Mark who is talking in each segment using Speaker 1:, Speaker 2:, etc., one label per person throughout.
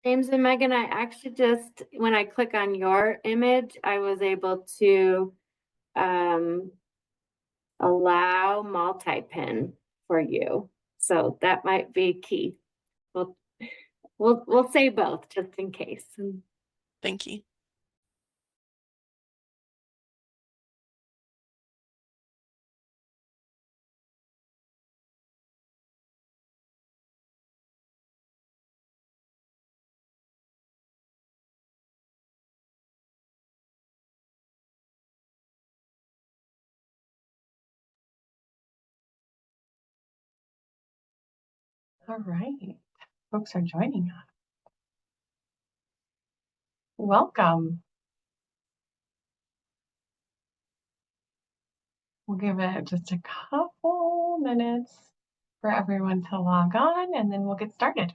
Speaker 1: James and Megan, I actually just, when I click on your image, I was able to um, allow multi-pin for you. So that might be key. We'll, we'll say both just in case.
Speaker 2: Thank you.
Speaker 3: All right, folks are joining us. Welcome. We'll give it just a couple minutes for everyone to log on, and then we'll get started.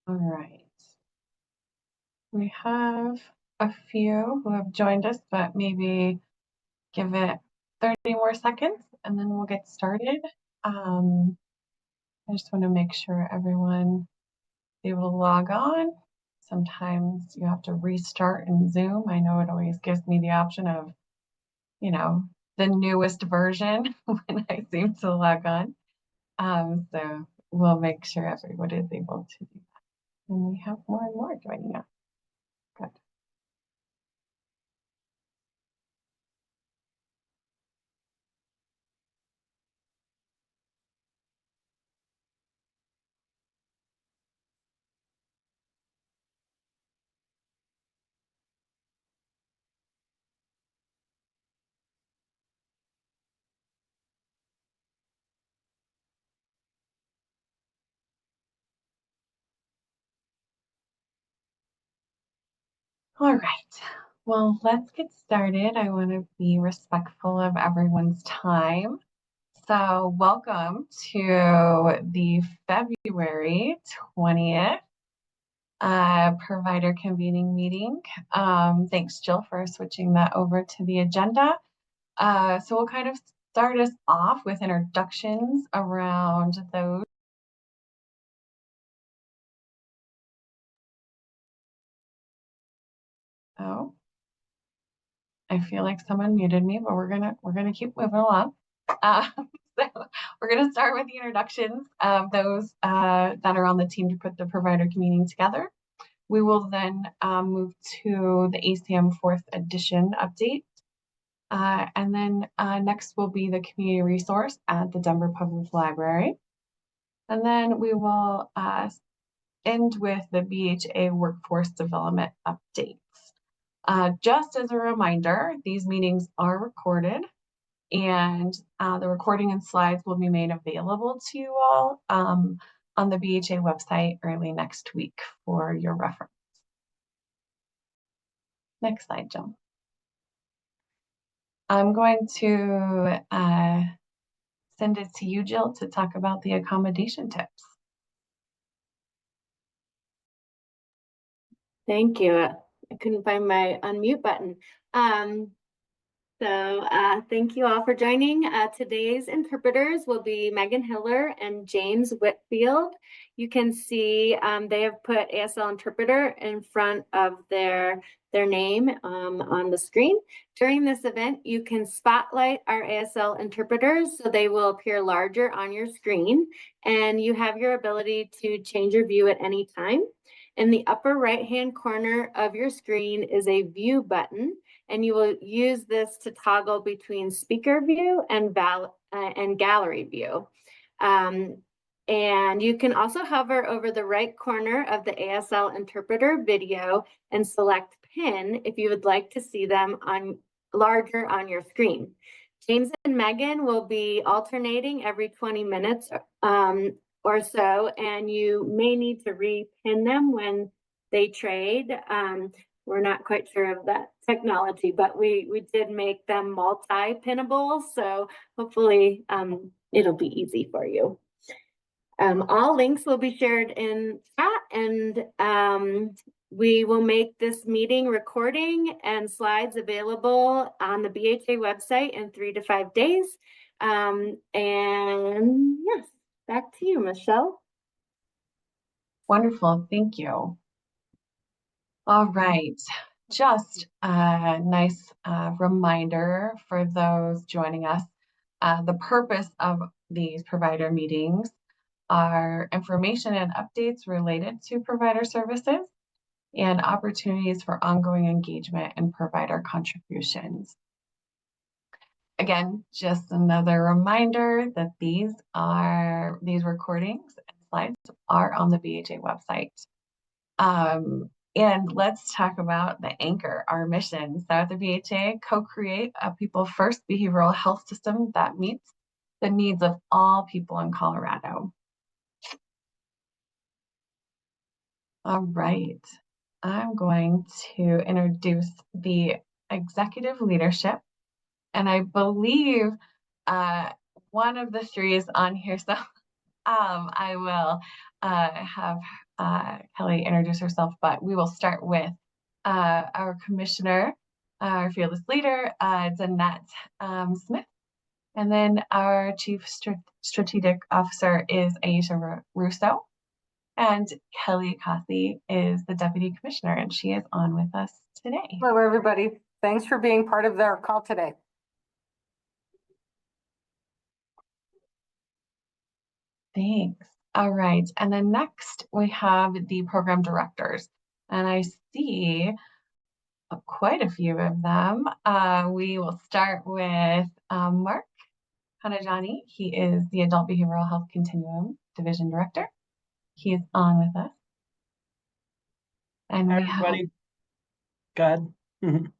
Speaker 3: All right. We have a few who have joined us, but maybe give it 30 more seconds and then we'll get started. I just want to make sure everyone is able to log on. Sometimes you have to restart in Zoom. I know it always gives me the option of, the newest version when I seem to log on. So we'll make sure everybody is able to do that. And we have more and more joining us. Good. All right, well, let's get started. I want to be respectful of everyone's time. So welcome to the February 20th provider convening meeting. Thanks, Jill, for switching that over to the agenda. So we'll kind of start us off with introductions around those. Oh, I feel like someone muted me, but we're gonna keep moving along. So we're gonna start with the introductions of those that are on the team to put the provider convening together. We will then move to the ACM 4th edition update. And then next will be the community resource at the Denver Public Library. And then we will end with the BHA workforce development updates. Just as a reminder, these meetings are recorded and the recording and slides will be made available to you all on the BHA website early next week for your reference. Next slide, Jill. I'm going to send it to you, Jill, to talk about the accommodation tips.
Speaker 1: Thank you. I couldn't find my unmute button. Thank you all for joining. Today's interpreters will be Megan Hiller and James Whitfield. You can see they have put ASL interpreter in front of their name on the screen. During this event, you can spotlight our ASL interpreters so they will appear larger on your screen, and you have your ability to change your view at any time. In the upper right-hand corner of your screen is a view button, and you will use this to toggle between speaker view and gallery view. And you can also hover over the right corner of the ASL interpreter video and select pin if you would like to see them larger on your screen. James and Megan will be alternating every 20 minutes or so, and you may need to repin them when they trade. We're not quite sure of that technology, but we did make them multi-pinnable, so hopefully it'll be easy for you. All links will be shared in chat, and we will make this meeting recording and slides available on the BHA website in 3 to 5 days. And yes, back to you, Michelle.
Speaker 3: Wonderful, thank you. All right, just a nice reminder for those joining us. The purpose of these provider meetings are information and updates related to provider services and opportunities for ongoing engagement and provider contributions. Again, just another reminder that these recordings and slides are on the BHA website. And let's talk about the anchor, our mission. So at the BHA, co-create a people-first behavioral health system that meets the needs of all people in Colorado. All right, I'm going to introduce the executive leadership, and I believe one of the three is on here, so I will have Kelly introduce herself, but we will start with our commissioner, our fearless leader, Danette Smith, and then our chief strategic officer is Aisha Russo. And Kelly Cossey is the Deputy Commissioner, and she is on with us today.
Speaker 2: Hello, everybody. Thanks for being part of our call today.
Speaker 3: Thanks. All right. And then next we have the program directors, and I see quite a few of them. We will start with Mark Hanajani. He is the Adult Behavioral Health Continuum Division Director. He is on with us. And
Speaker 4: Hi,
Speaker 3: we have,
Speaker 4: everybody. Good.
Speaker 3: and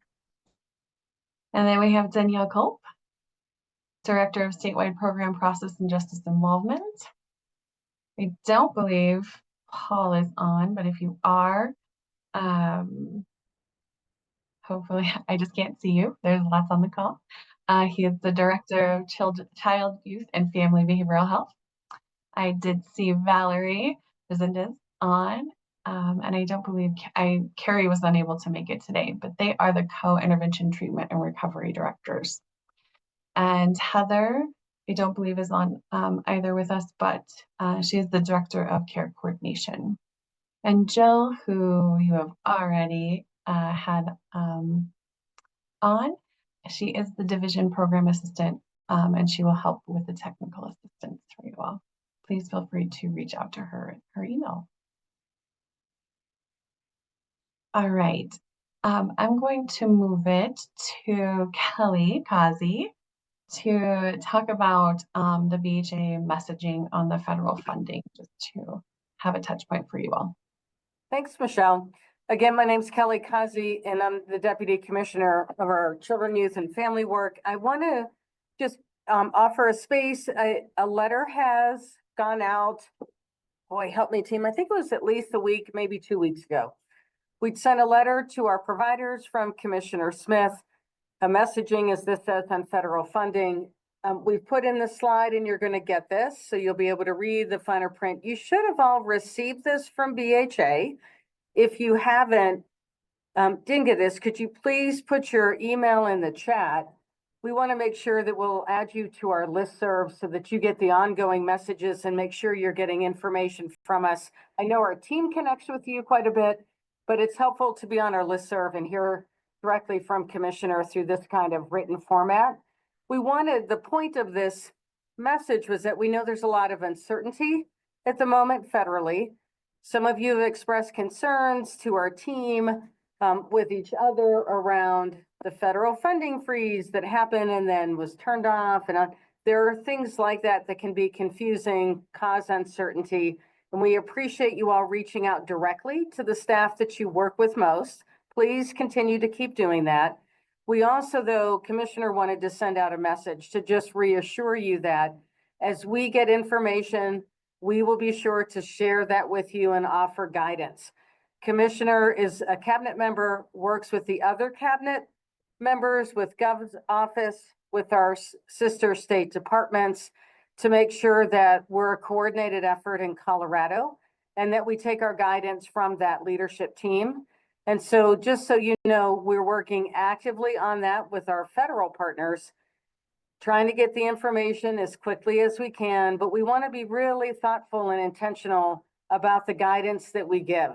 Speaker 3: then we have Danielle Culp, Director of Statewide Program Process and Justice Involvement. I don't believe Paul is on, but if you are, hopefully, I just can't see you. There's lots on the call. He is the Director of Child, Youth, and Family Behavioral Health. I did see Valerie Resendez on, and I don't believe Carrie was unable to make it today, but they are the co-intervention treatment and recovery directors. And Heather, I don't believe is on either with us, but she is the Director of Care Coordination. And Jill, who you have already had on, she is the Division Program Assistant, and she will help with the technical assistance for you all. Please feel free to reach out to her email. All right, I'm going to move it to Kelly Kazi to talk about the BHA messaging on the federal funding, just to have a touch point for you all.
Speaker 2: Thanks, Michelle. Again, my name is Kelly Kazi, and I'm the Deputy Commissioner of our Children, Youth, and Family Work. I want to just offer a space. A letter has gone out. Boy, help me, team. I think it was at least a week, maybe 2 weeks ago. We'd sent a letter to our providers from Commissioner Smith. A messaging, as this says, on federal funding. We've put in the slide, and you're going to get this, so you'll be able to read the finer print. You should have all received this from BHA. If you haven't, didn't get this, could you please put your email in the chat? we want to make sure that we'll add you to our listserv so that you get the ongoing messages and make sure you're getting information from us. I know our team connects with you quite a bit, but it's helpful to be on our listserv and hear directly from Commissioner through this kind of written format. The point of this message was that we know there's a lot of uncertainty at the moment federally. Some of you have expressed concerns to our team with each other around the federal funding freeze that happened and then was turned off. And there are things like that that can be confusing, cause uncertainty. And we appreciate you all reaching out directly to the staff that you work with most. Please continue to keep doing that. We also, though, Commissioner wanted to send out a message to just reassure you that as we get information, we will be sure to share that with you and offer guidance. Commissioner is a cabinet member, works with the other cabinet members, with Gov's office, with our sister state departments to make sure that we're a coordinated effort in Colorado and that we take our guidance from that leadership team. And so just so you know, we're working actively on that with our federal partners, trying to get the information as quickly as we can, but we want to be really thoughtful and intentional about the guidance that we give.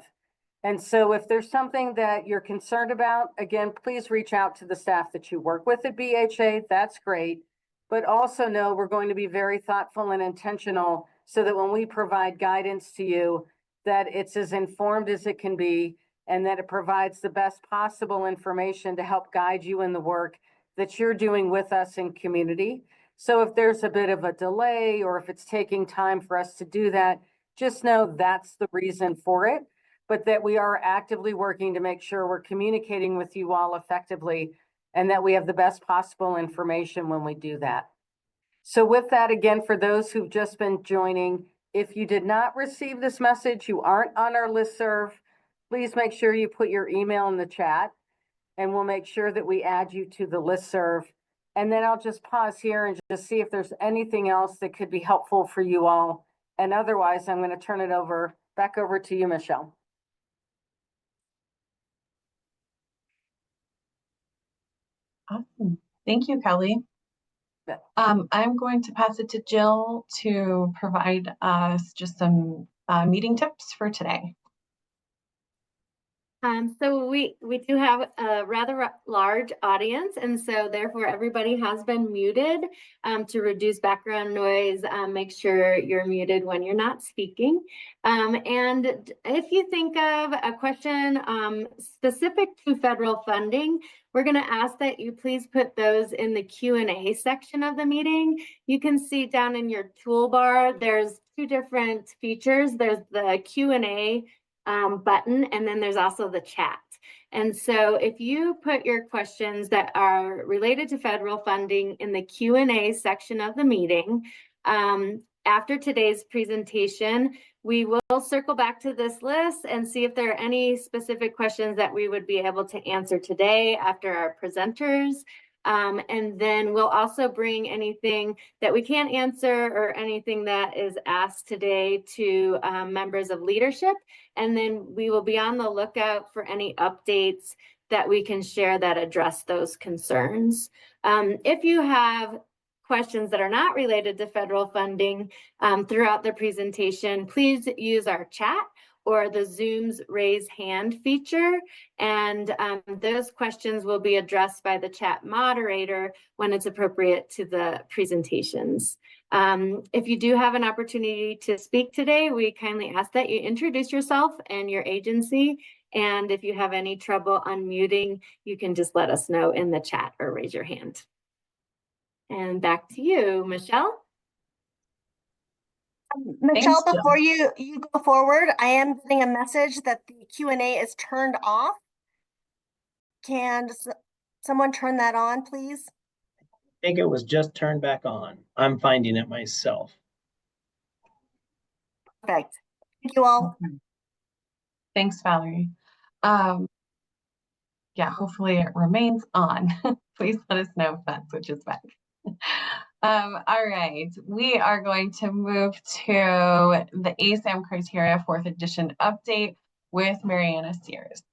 Speaker 2: And so if there's something that you're concerned about, again, please reach out to the staff that you work with at BHA. That's great. But also know we're going to be very thoughtful and intentional so that when we provide guidance to you, that it's as informed as it can be and that it provides the best possible information to help guide you in the work that you're doing with us in community. So if there's a bit of a delay or if it's taking time for us to do that, just know that's the reason for it, but that we are actively working to make sure we're communicating with you all effectively and that we have the best possible information when we do that. So with that, again, for those who've just been joining, if you did not receive this message, you aren't on our listserv, please make sure you put your email in the chat and we'll make sure that we add you to the listserv. And then I'll just pause here and just see if there's anything else that could be helpful for you all. And otherwise, I'm going to turn it back over to you, Michelle.
Speaker 3: Awesome. Thank you, Kelly. I'm going to pass it to Jill to provide us just some meeting tips for today.
Speaker 1: So we do have a rather large audience, and so therefore everybody has been muted to reduce background noise. Make sure you're muted when you're not speaking. And if you think of a question specific to federal funding, we're going to ask that you please put those in the Q&A section of the meeting. You can see down in your toolbar, there's two different features. There's the Q&A button, and then there's also the chat. And so if you put your questions that are related to federal funding in the Q&A section of the meeting, after today's presentation, we will circle back to this list and see if there are any specific questions that we would be able to answer today after our presenters. And then we'll also bring anything that we can't answer or anything that is asked today to members of leadership. And then we will be on the lookout for any updates that we can share that address those concerns. If you have questions that are not related to federal funding throughout the presentation, please use our chat or the Zoom's raise hand feature. And those questions will be addressed by the chat moderator when it's appropriate to the presentations. If you do have an opportunity to speak today, we kindly ask that you introduce yourself and your agency. And if you have any trouble unmuting, you can just let us know in the chat or raise your hand. And back to you, Michelle.
Speaker 5: Michelle,
Speaker 3: Thanks,
Speaker 5: before you go forward, I am getting a message that the Q&A is turned off. Can someone turn that on, please?
Speaker 4: I think it was just turned back on. I'm finding it myself.
Speaker 5: Perfect. Thank you all.
Speaker 3: Thanks, Valerie. Yeah, hopefully it remains on. Please let us know if that switches back. All right, we are going to move to the ASAM criteria 4th edition update with Mariana Sears.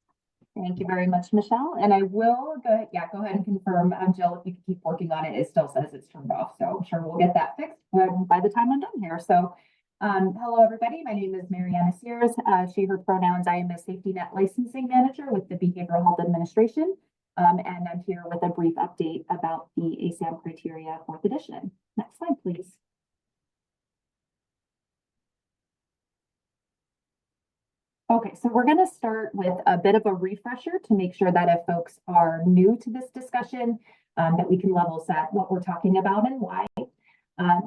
Speaker 6: Thank you very much, Michelle. And I will go ahead and confirm, Jill, if you could keep working on it, it still says it's turned off. So I'm sure we'll get that fixed by the time I'm done here. So, hello, everybody. My name is Mariana Sears. She, her pronouns. I am a safety net licensing manager with the Behavioral Health Administration. And I'm here with a brief update about the ASAM criteria 4th edition. Next slide, please. Okay, so we're going to start with a bit of a refresher to make sure that if folks are new to this discussion, that we can level set what we're talking about and why.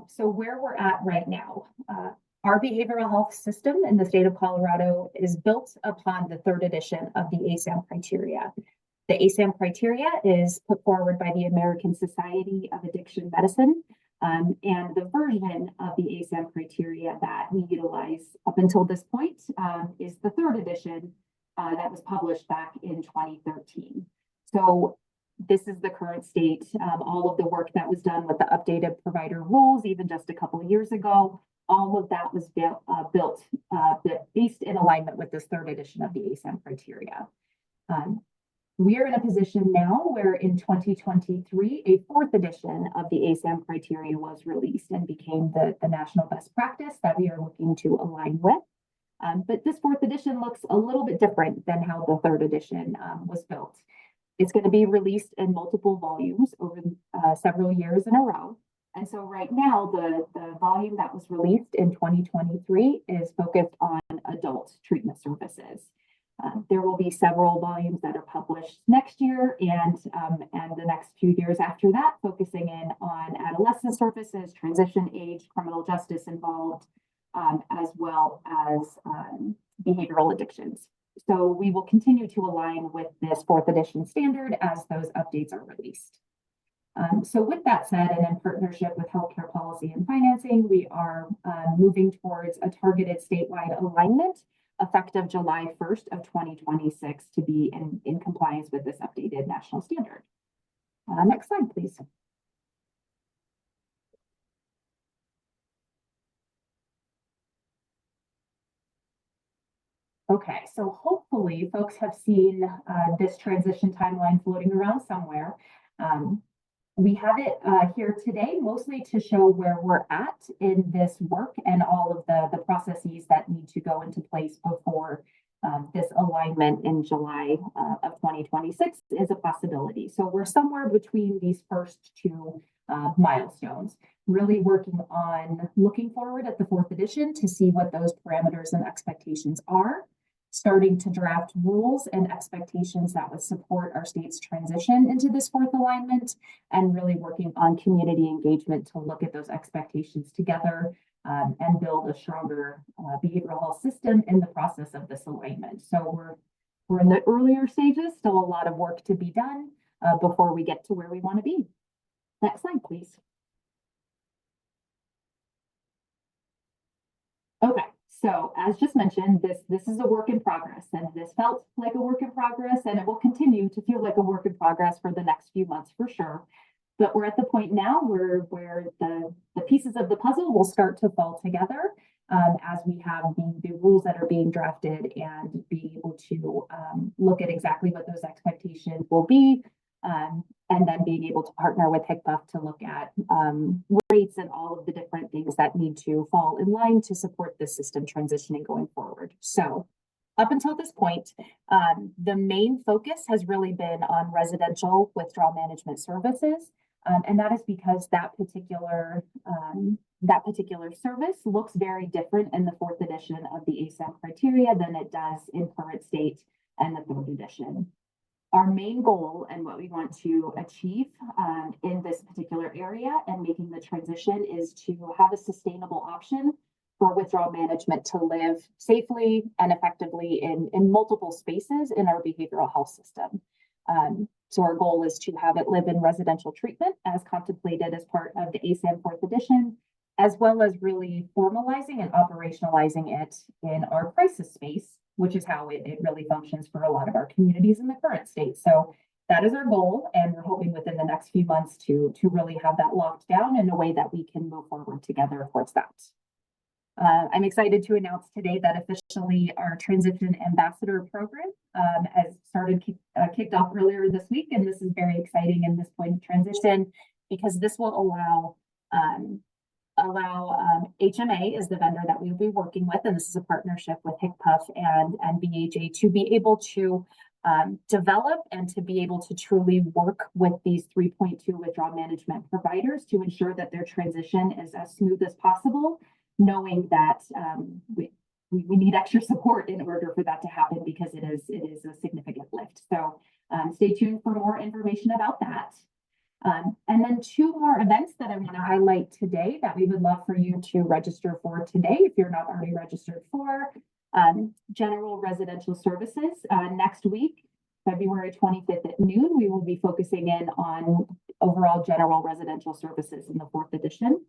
Speaker 6: So where we're at right now, our behavioral health system in the state of Colorado is built upon the 3rd edition of the ASAM criteria. The ASAM criteria is put forward by the American Society of Addiction Medicine. And the version of the ASAM criteria that we utilize up until this point is the 3rd edition that was published back in 2013. So this is the current state. All of the work that was done with the updated provider rules, even just a couple of years ago, all of that was built based in alignment with this 3rd edition of the ASAM criteria. We are in a position now where in 2023, a 4th edition of the ASAM criteria was released and became the national best practice that we are looking to align with. But this 4th edition looks a little bit different than how the 3rd edition was built. It's going to be released in multiple volumes over several years in a row. And so right now, the volume that was released in 2023 is focused on adult treatment services. There will be several volumes that are published next year and the next few years after that, focusing in on adolescent services, transition age, criminal justice involved, as well as behavioral addictions. So we will continue to align with this 4th edition standard as those updates are released. So with that said, and in partnership with Healthcare Policy and Financing, we are moving towards a targeted statewide alignment effective July 1st of 2026 to be in compliance with this updated national standard. Next slide, please. Okay, so hopefully folks have seen this transition timeline floating around somewhere. We have it here today mostly to show where we're at in this work and all of the processes that need to go into place before this alignment in July of 2026 is a possibility. So we're somewhere between these first two milestones, really working on looking forward at the 4th edition to see what those parameters and expectations are, starting to draft rules and expectations that would support our state's transition into this 4th alignment, and really working on community engagement to look at those expectations together and build a stronger behavioral health system in the process of this alignment. So we're in the earlier stages, still a lot of work to be done before we get to where we want to be. Next slide, please. Okay. So as just mentioned, this is a work in progress, and this felt like a work in progress, and it will continue to feel like a work in progress for the next few months for sure. But we're at the point now where the pieces of the puzzle will start to fall together as we have the rules that are being drafted and be able to look at exactly what those expectations will be, and then being able to partner with HCBUF to look at rates and all of the different things that need to fall in line to support the system transitioning going forward. So up until this point, the main focus has really been on residential withdrawal management services. And that is because that particular service looks very different in the 4th edition of the ASAM criteria than it does in current state and the 3rd edition. Our main goal and what we want to achieve in this particular area and making the transition is to have a sustainable option for withdrawal management to live safely and effectively in multiple spaces in our behavioral health system. So our goal is to have it live in residential treatment as contemplated as part of the ASAM 4th edition, as well as really formalizing and operationalizing it in our crisis space, which is how it really functions for a lot of our communities in the current state. So that is our goal, and we're hoping within the next few months to really have that locked down in a way that we can move forward together towards that. I'm excited to announce today that officially our Transition Ambassador Program has kicked off earlier this week, and this is very exciting in this point of transition because this will allow HMA is the vendor that we'll be working with, and this is a partnership with HICPUF and BHA to be able to develop and to be able to truly work with these 3.2 withdrawal management providers to ensure that their transition is as smooth as possible, knowing that we need extra support in order for that to happen because it is a significant lift. So stay tuned for more information about that. And then two more events that I want to highlight today that we would love for you to register for today if you're not already registered for. General residential services. Next week, February 25th at noon, we will be focusing in on overall general residential services in the 4th edition.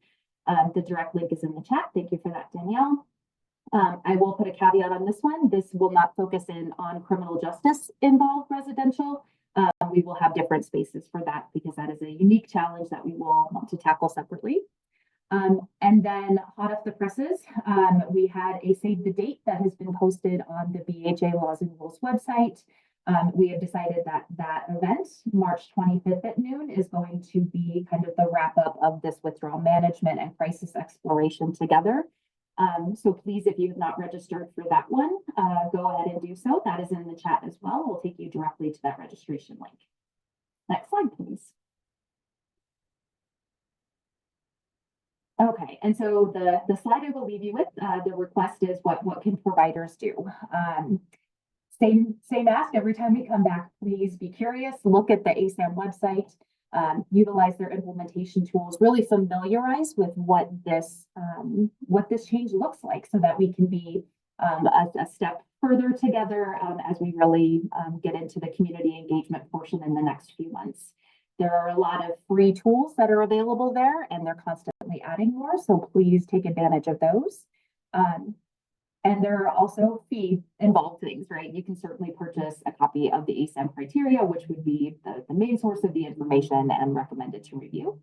Speaker 6: The direct link is in the chat. Thank you for that, Danielle. I will put a caveat on this one. This will not focus in on criminal justice involved residential. We will have different spaces for that because that is a unique challenge that we will want to tackle separately. And then hot off the presses, we had a save the date that has been posted on the BHA Laws and Rules website. We have decided that that event, March 25th at noon, is going to be kind of the wrap up of this withdrawal management and crisis exploration together. So please, if you have not registered for that one, go ahead and do so. That is in the chat as well. We'll take you directly to that registration link. Next slide, please. Okay, and so the slide I will leave you with, the request is what can providers do? Same ask every time we come back. Please be curious, look at the ASAM website, utilize their implementation tools, really familiarize with what this change looks like so that we can be a step further together as we really get into the community engagement portion in the next few months. There are a lot of free tools that are available there, and they're constantly adding more, so please take advantage of those. And there are also fee involved things, right? You can certainly purchase a copy of the ASAM criteria, which would be the main source of the information and recommended to review.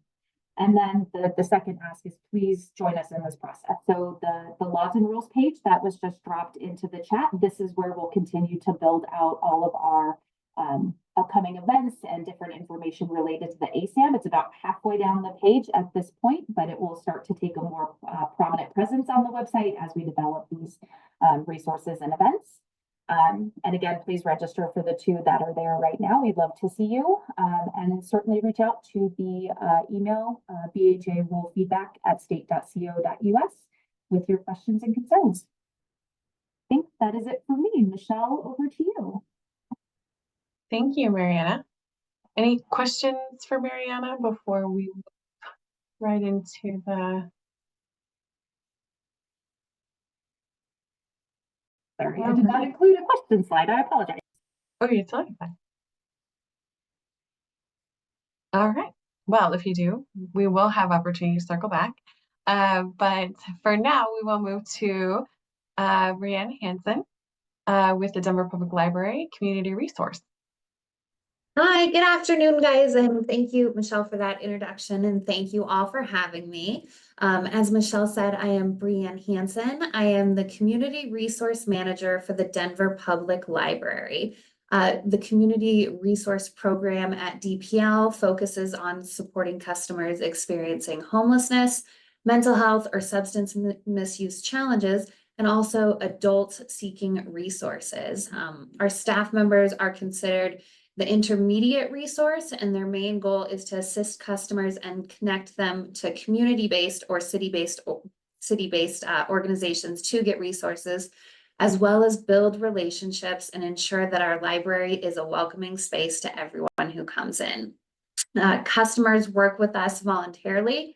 Speaker 6: And then the second ask is please join us in this process. So the laws and rules page that was just dropped into the chat, this is where we'll continue to build out all of our upcoming events and different information related to the ASAM. It's about halfway down the page at this point, but it will start to take a more prominent presence on the website as we develop these resources and events. And again, please register for the two that are there right now. We'd love to see you, and certainly reach out to the email BHA rule feedback at state.co.us with your questions and concerns. I think that is it for me. Michelle, over to you.
Speaker 3: Thank you, Mariana. Any questions for Mariana before we move right into the...
Speaker 6: Sorry, I did not include a question slide. I apologize.
Speaker 3: Oh, you're totally fine. All right. Well, if you do, we will have opportunity to circle back. But for now, we will move to Brianne Hansen with the Denver Public Library Community Resource.
Speaker 7: Hi, good afternoon, guys, and thank you, Michelle, for that introduction, and thank you all for having me. As Michelle said, I am Brianne Hansen. I am the Community Resource Manager for the Denver Public Library. The Community Resource Program at DPL focuses on supporting customers experiencing homelessness, mental health, or substance misuse challenges, and also adults seeking resources. Our staff members are considered the intermediate resource, and their main goal is to assist customers and connect them to community-based or city-based organizations to get resources, as well as build relationships and ensure that our library is a welcoming space to everyone who comes in. Customers work with us voluntarily.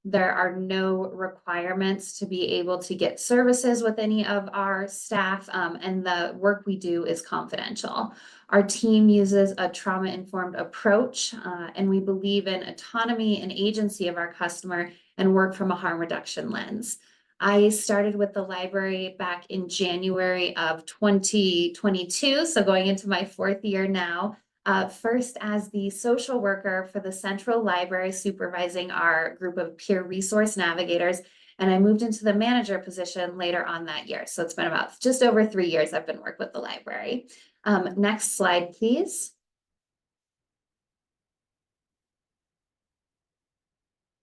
Speaker 7: There are no requirements to be able to get services with any of our staff, and the work we do is confidential. Our team uses a trauma-informed approach, and we believe in autonomy and agency of our customer and work from a harm reduction lens. I started with the library back in January of 2022, so going into my 4th year now. First as the social worker for the Central Library, supervising our group of peer resource navigators, And I moved into the manager position later on that year. So it's been about just over 3 years I've been working with the library. Next slide, please.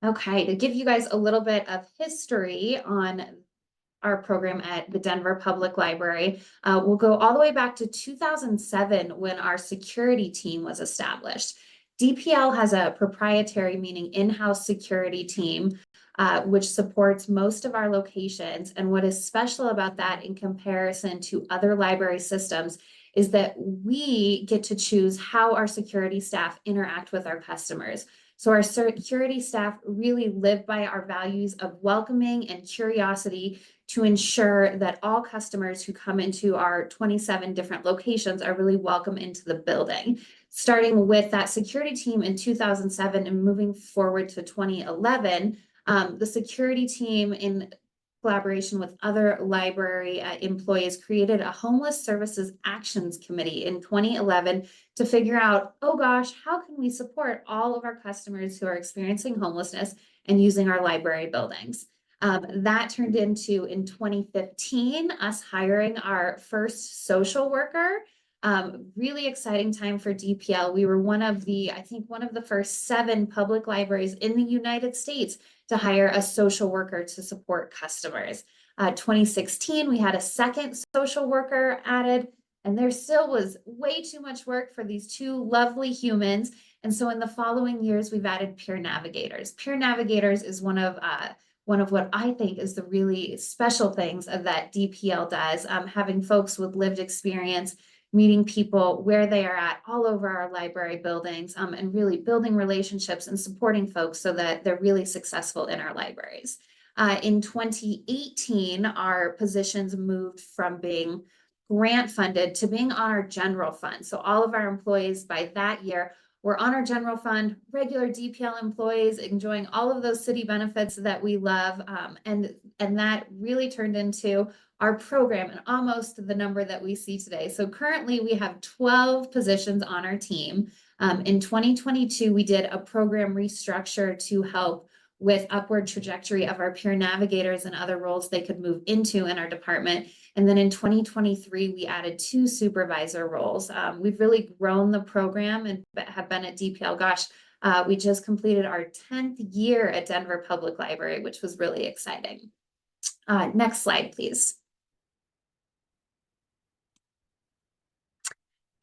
Speaker 7: Okay, to give you guys a little bit of history on our program at the Denver Public Library, we'll go all the way back to 2007 when our security team was established. DPL has a proprietary, meaning in-house security team, which supports most of our locations. And what is special about that in comparison to other library systems is that we get to choose how our security staff interact with our customers. So our security staff really live by our values of welcoming and curiosity to ensure that all customers who come into our 27 different locations are really welcome into the building. Starting with that security team in 2007 and moving forward to 2011, the security team in collaboration with other library employees created a homeless services actions committee in 2011 to figure out, oh gosh, how can we support all of our customers who are experiencing homelessness and using our library buildings? That turned into, in 2015, us hiring our first social worker. Really exciting time for DPL. We were I think one of the first 7 public libraries in the United States to hire a social worker to support customers. 2016, we had a second social worker added, and there still was way too much work for these 2 lovely humans. And so in the following years, we've added peer navigators. Peer navigators is one of what I think is the really special things that DPL does, having folks with lived experience, meeting people where they are at all over our library buildings, and really building relationships and supporting folks so that they're really successful in our libraries. In 2018, our positions moved from being grant funded to being on our general fund. So all of our employees by that year were on our general fund, regular DPL employees enjoying all of those city benefits that we love. And that really turned into our program and almost the number that we see today. So currently we have 12 positions on our team. In 2022, we did a program restructure to help with upward trajectory of our peer navigators and other roles they could move into in our department. And then in 2023, we added 2 supervisor roles. We've really grown the program and have been at DPL. Gosh, we just completed our 10th year at Denver Public Library, which was really exciting. Next slide, please.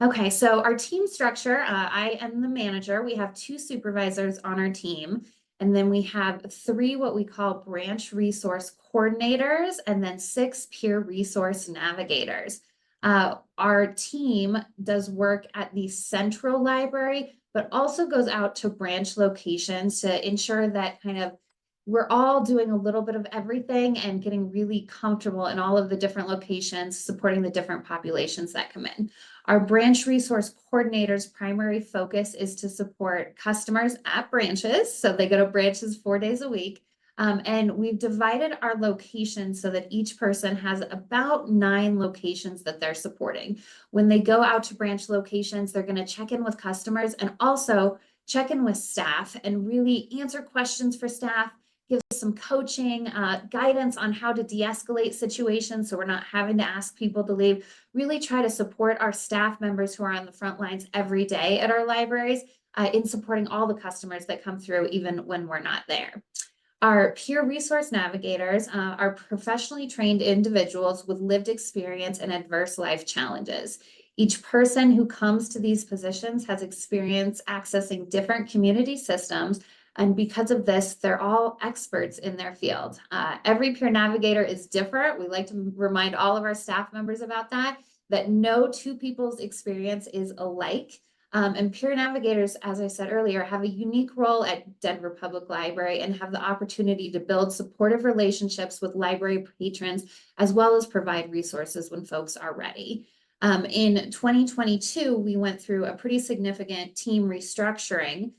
Speaker 7: Okay, so our team structure, I am the manager. We have 2 supervisors on our team. And then we have 3 what we call branch resource coordinators, and then 6 peer resource navigators. Our team does work at the central library, but also goes out to branch locations to ensure that we're all doing a little bit of everything and getting really comfortable in all of the different locations, supporting the different populations that come in. Our branch resource coordinators' primary focus is to support customers at branches. So they go to branches 4 days a week. And we've divided our locations so that each person has about 9 locations that they're supporting. When they go out to branch locations, they're going to check in with customers and also check in with staff and really answer questions for staff, give some coaching, guidance on how to de-escalate situations so we're not having to ask people to leave, really try to support our staff members who are on the front lines every day at our libraries in supporting all the customers that come through even when we're not there. Our peer resource navigators are professionally trained individuals with lived experience and adverse life challenges. Each person who comes to these positions has experience accessing different community systems, and because of this, they're all experts in their field. Every peer navigator is different. We like to remind all of our staff members about that no 2 people's experience is alike. And peer navigators, as I said earlier, have a unique role at Denver Public Library and have the opportunity to build supportive relationships with library patrons, as well as provide resources when folks are ready. In 2022, we went through a pretty significant team restructuring.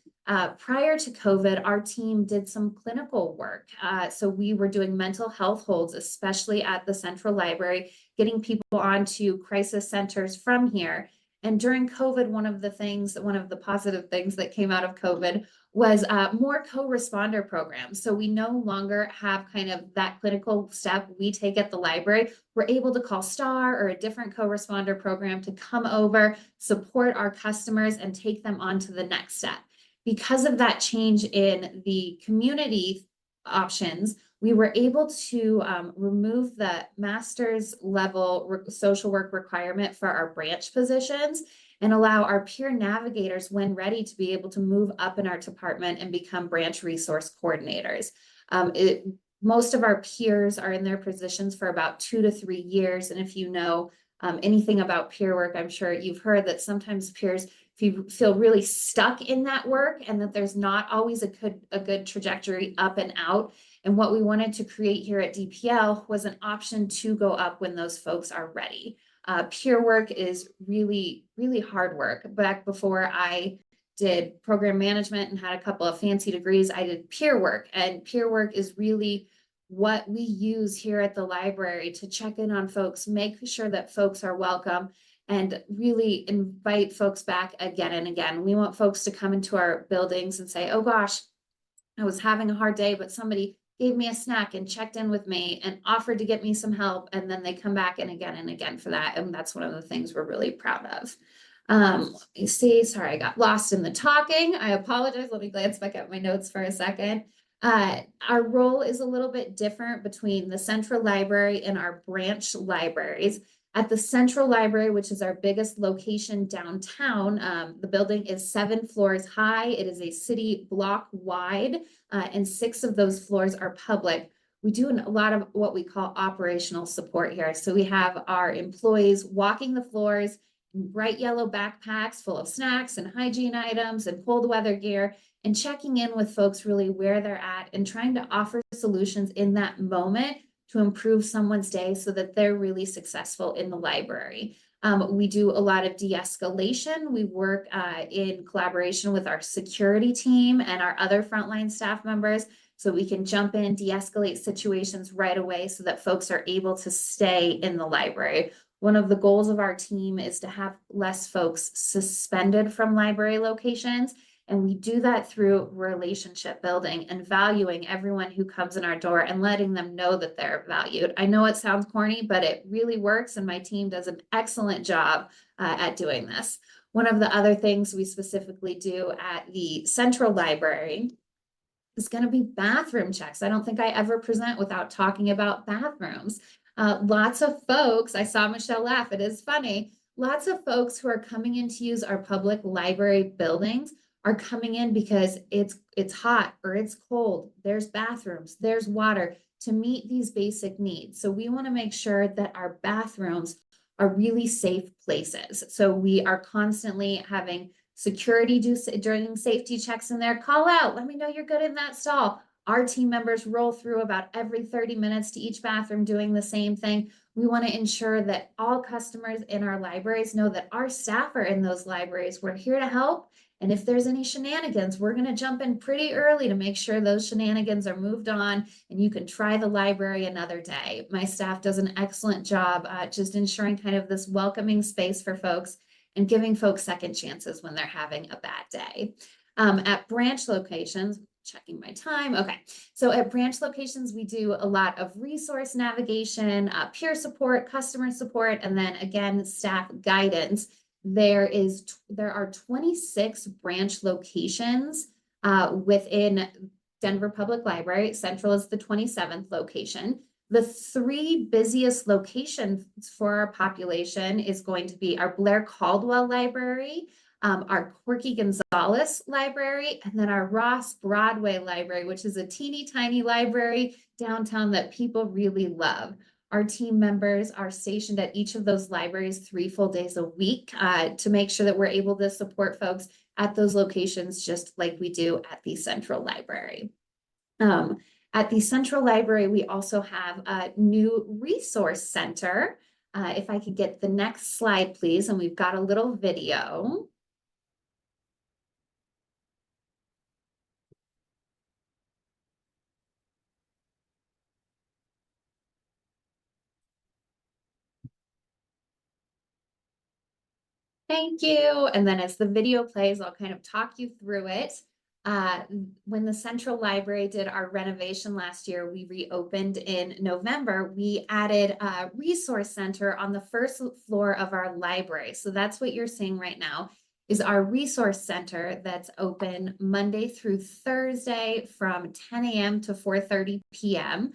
Speaker 7: Prior to COVID, our team did some clinical work. So we were doing mental health holds, especially at the Central Library, getting people onto crisis centers from here. And during COVID, one of the positive things that came out of COVID was more co-responder programs. So we no longer have kind of that clinical step we take at the library. We're able to call STAR or a different co-responder program to come over, support our customers, and take them on to the next step. Because of that change in the community options, we were able to remove the master's level social work requirement for our branch positions and allow our peer navigators, when ready, to be able to move up in our department and become branch resource coordinators. Most of our peers are in their positions for about 2 to 3 years. And if you know anything about peer work, I'm sure you've heard that sometimes peers, if you feel really stuck in that work and that there's not always a good trajectory up and out. And what we wanted to create here at DPL was an option to go up when those folks are ready. Peer work is really, really hard work. Back before I did program management and had a couple of fancy degrees, I did peer work. And peer work is really what we use here at the library to check in on folks, make sure that folks are welcome, and really invite folks back again and again. We want folks to come into our buildings and say, oh gosh, I was having a hard day, but somebody gave me a snack and checked in with me and offered to get me some help. And then they come back and again for that. And that's one of the things we're really proud of. Let me see, sorry, I got lost in the talking. I apologize. Let me glance back at my notes for a second. Our role is a little bit different between the central library and our branch libraries. At the central library, which is our biggest location downtown, the building is 7 floors high. It is a city block wide, and 6 of those floors are public. We do a lot of what we call operational support here. So we have our employees walking the floors in bright yellow backpacks full of snacks and hygiene items and cold weather gear, and checking in with folks really where they're at and trying to offer solutions in that moment to improve someone's day so that they're really successful in the library. We do a lot of de-escalation. We work in collaboration with our security team and our other frontline staff members so we can jump in, de-escalate situations right away so that folks are able to stay in the library. One of the goals of our team is to have less folks suspended from library locations. And we do that through relationship building and valuing everyone who comes in our door and letting them know that they're valued. I know it sounds corny, but it really works. And my team does an excellent job at doing this. One of the other things we specifically do at the central library is going to be bathroom checks. I don't think I ever present without talking about bathrooms. Lots of folks, I saw Michelle laugh, it is funny. Lots of folks who are coming in to use our public library buildings are coming in because it's hot or it's cold. There's bathrooms, there's water to meet these basic needs. So we want to make sure that our bathrooms are really safe places. So we are constantly having security during safety checks in there. Call out, let me know you're good in that stall. Our team members roll through about every 30 minutes to each bathroom doing the same thing. We want to ensure that all customers in our libraries know that our staff are in those libraries. We're here to help. And if there's any shenanigans, we're going to jump in pretty early to make sure those shenanigans are moved on and you can try the library another day. My staff does an excellent job just ensuring kind of this welcoming space for folks and giving folks second chances when they're having a bad day. At branch locations, checking my time. Okay. So at branch locations, we do a lot of resource navigation, peer support, customer support, and then again, staff guidance. There are 26 branch locations within Denver Public Library. Central is the 27th location. The 3 busiest locations for our population is going to be our Blair Caldwell Library, our Corky Gonzalez Library, and then our Ross Broadway Library, which is a teeny tiny library downtown that people really love. Our team members are stationed at each of those libraries 3 full days a week to make sure that we're able to support folks at those locations, just like we do at the Central Library. At the Central Library, we also have a new resource center. If I could get the next slide, please, and we've got a little video. Thank you. And then as the video plays, I'll kind of talk you through it. When the Central Library did our renovation last year, we reopened in November. We added a resource center on the first floor of our library. So that's what you're seeing right now is our resource center that's open Monday through Thursday from 10 a.m. to 4:30 p.m.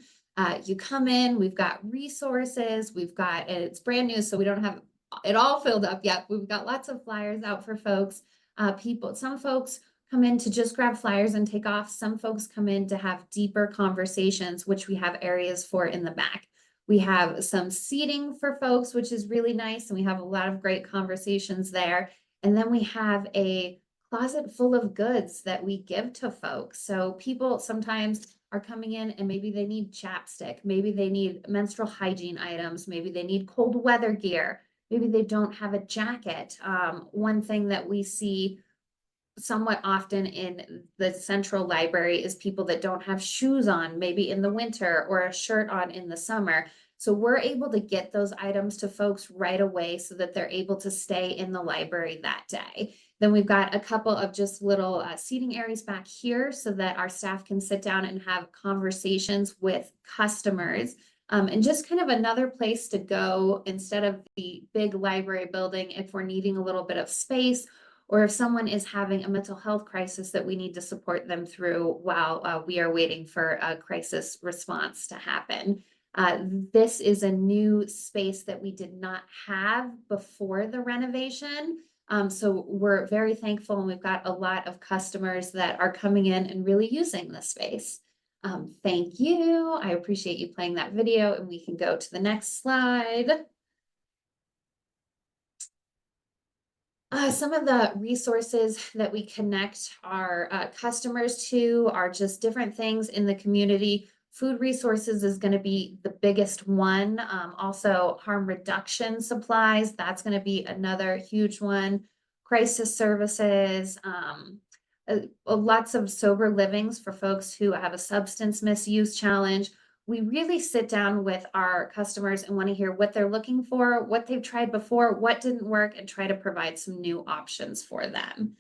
Speaker 7: You come in, we've got resources, it's brand new, so we don't have it all filled up yet. We've got lots of flyers out for folks. Some folks come in to just grab flyers and take off. Some folks come in to have deeper conversations, which we have areas for in the back. We have some seating for folks, which is really nice, and we have a lot of great conversations there. And then we have a closet full of goods that we give to folks. So people sometimes are coming in and maybe they need chapstick, maybe they need menstrual hygiene items, maybe they need cold weather gear, maybe they don't have a jacket. One thing that we see somewhat often in the central library is people that don't have shoes on, maybe in the winter, or a shirt on in the summer. So we're able to get those items to folks right away so that they're able to stay in the library that day. Then we've got a couple of just little seating areas back here so that our staff can sit down and have conversations with customers. And just kind of another place to go instead of the big library building if we're needing a little bit of space, or if someone is having a mental health crisis that we need to support them through while we are waiting for a crisis response to happen. This is a new space that we did not have before the renovation. So we're very thankful, and we've got a lot of customers that are coming in and really using this space. Thank you. I appreciate you playing that video, and we can go to the next slide. Some of the resources that we connect our customers to are just different things in the community. Food resources is going to be the biggest one. Also, harm reduction supplies, that's going to be another huge one. Crisis services, lots of sober livings for folks who have a substance misuse challenge. We really sit down with our customers and want to hear what they're looking for, what they've tried before, what didn't work, and try to provide some new options for them.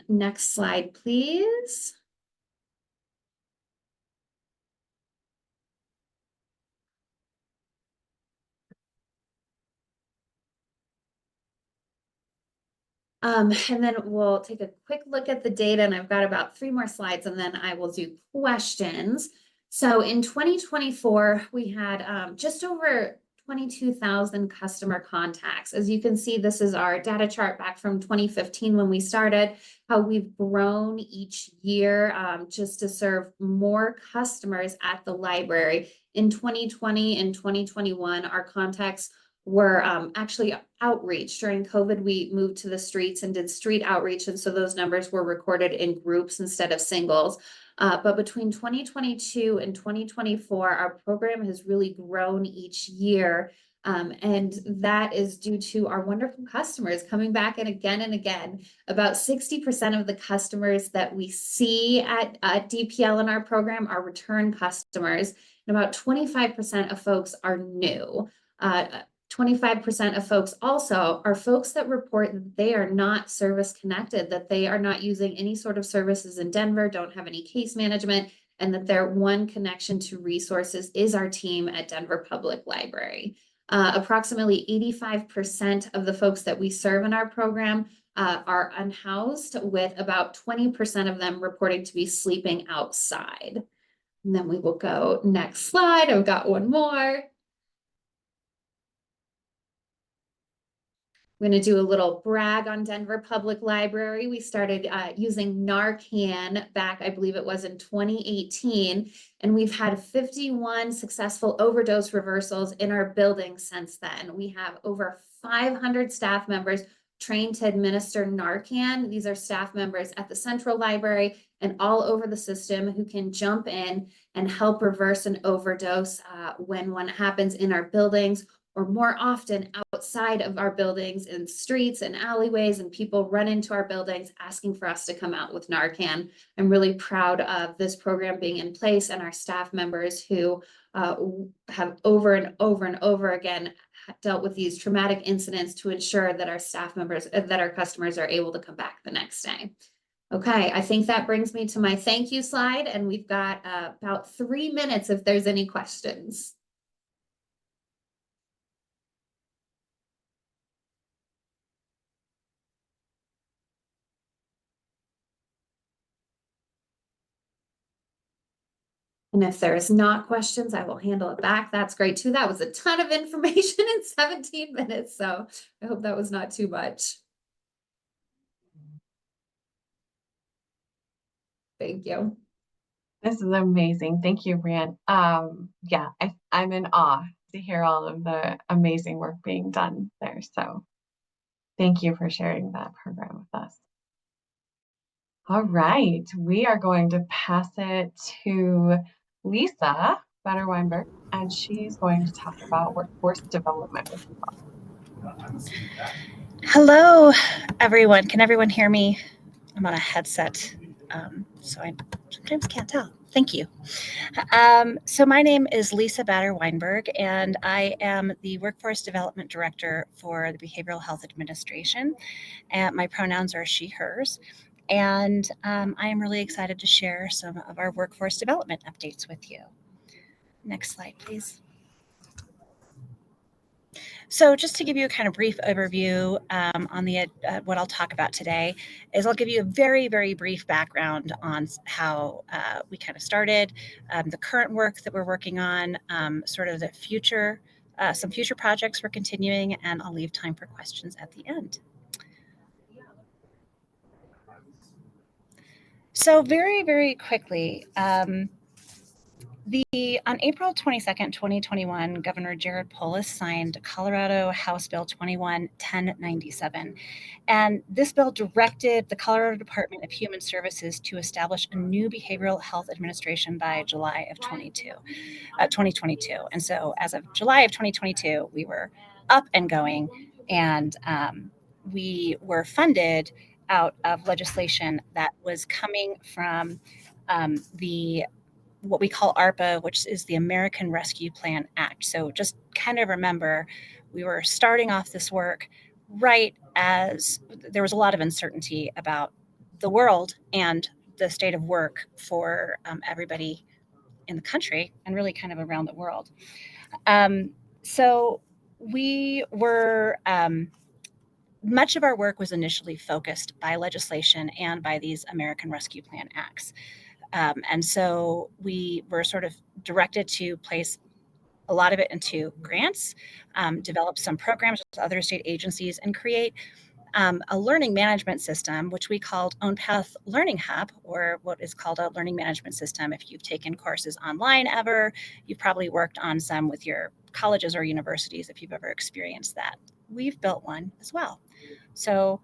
Speaker 7: Next slide, please. And then we'll take a quick look at the data, and I've got about 3 more slides, and then I will do questions. So in 2024, we had just over 22,000 customer contacts. As you can see, this is our data chart back from 2015 when we started, how we've grown each year just to serve more customers at the library. In 2020 and 2021, our contacts were actually outreach. During COVID, we moved to the streets and did street outreach. And so those numbers were recorded in groups instead of singles. But between 2022 and 2024, our program has really grown each year. And that is due to our wonderful customers coming back and again. About 60% of the customers that we see at DPL in our program are return customers, and about 25% of folks are new. 25% of folks also are folks that report that they are not service connected, that they are not using any sort of services in Denver, don't have any case management, and that their one connection to resources is our team at Denver Public Library. Approximately 85% of the folks that we serve in our program are unhoused, with about 20% of them reporting to be sleeping outside. And then we will go next slide. I've got one more. I'm going to do a little brag on Denver Public Library. We started using Narcan back, I believe it was in 2018, and we've had 51 successful overdose reversals in our building since then. We have over 500 staff members trained to administer Narcan. These are staff members at the Central Library and all over the system who can jump in and help reverse an overdose when one happens in our buildings, or more often outside of our buildings, in streets and alleyways, and people run into our buildings asking for us to come out with Narcan. I'm really proud of this program being in place and our staff members who have over and over again dealt with these traumatic incidents to ensure that our staff members, that our customers are able to come back the next day. Okay, I think that brings me to my thank you slide, and we've got about 3 minutes if there's any questions. And if there's not questions, I will handle it back. That's great too. That was a ton of information in 17 minutes, so I hope that was not too much. Thank you.
Speaker 3: This is amazing. Thank you, Brian. Yeah, I'm in awe to hear all of the amazing work being done there. So thank you for sharing that program with us. All right, we are going to pass it to Lisa Bader-Weinberg, and she's going to talk about workforce development with
Speaker 8: Hello, everyone. Can everyone hear me? I'm on a headset, so I sometimes can't tell. Thank you. So my name is Lisa Bader-Weinberg, and I am the Workforce Development Director for the Behavioral Health Administration. And my pronouns are she, hers. And I am really excited to share some of our workforce development updates with you. Next slide, please. So just to give you a kind of brief overview on the what I'll talk about today is I'll give you a very, very brief background on how we kind of started, the current work that we're working on, sort of the future, some future projects we're continuing, and I'll leave time for questions at the end. So very, very quickly, on April 22nd, 2021, Governor Jared Polis signed Colorado House Bill 21-1097. And this bill directed the Colorado Department of Human Services to establish a new behavioral health administration by July of 2022. And so as of July of 2022, we were up and going, and we were funded out of legislation that was coming from the what we call ARPA, which is the American Rescue Plan Act. So just kind of remember, we were starting off this work right as there was a lot of uncertainty about the world and the state of work for everybody in the country and really kind of around the world. So we were much of our work was initially focused by legislation and by these American Rescue Plan Acts. And so we were sort of directed to place a lot of it into grants, develop some programs with other state agencies, and create a learning management system, which we called OwnPath Learning Hub, or what is called a learning management system. If you've taken courses online ever, you've probably worked on some with your colleges or universities if you've ever experienced that. We've built one as well. So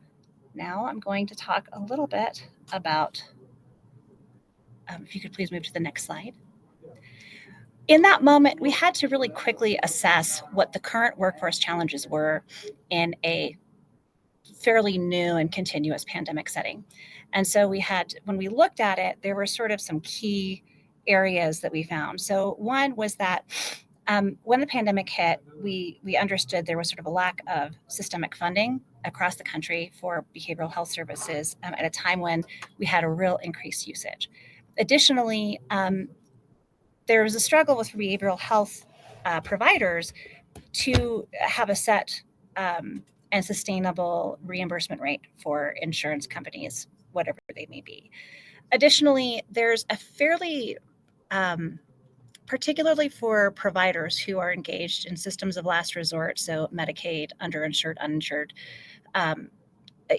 Speaker 8: now I'm going to talk a little bit about if you could please move to the next slide. In that moment, we had to really quickly assess what the current workforce challenges were in a fairly new and continuous pandemic setting. And so when we looked at it, there were sort of some key areas that we found. So one was that when the pandemic hit, we understood there was sort of a lack of systemic funding across the country for behavioral health services at a time when we had a real increased usage. Additionally, there was a struggle with behavioral health providers to have a set and sustainable reimbursement rate for insurance companies, whatever they may be. Additionally, there's a fairly, particularly for providers who are engaged in systems of last resort, so Medicaid, underinsured, uninsured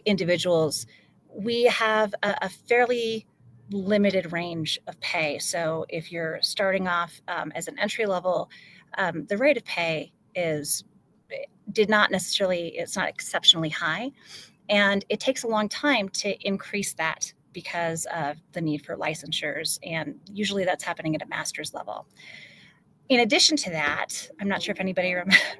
Speaker 8: individuals, we have a fairly limited range of pay. So if you're starting off as an entry level, the rate of pay it's not exceptionally high. And it takes a long time to increase that because of the need for licensures. And usually that's happening at a master's level. In addition to that, I'm not sure if anybody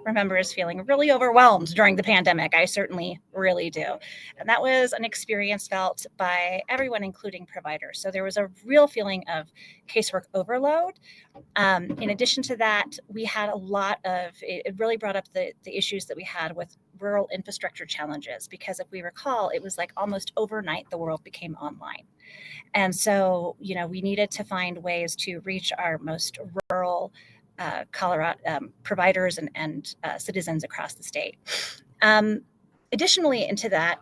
Speaker 8: remembers feeling really overwhelmed during the pandemic. I certainly really do. And that was an experience felt by everyone, including providers. So there was a real feeling of casework overload. In addition to that, we had a lot of, it really brought up the issues that we had with rural infrastructure challenges, because if we recall, it was like almost overnight the world became online. And so, we needed to find ways to reach our most rural Colorado providers and citizens across the state. Additionally, into that,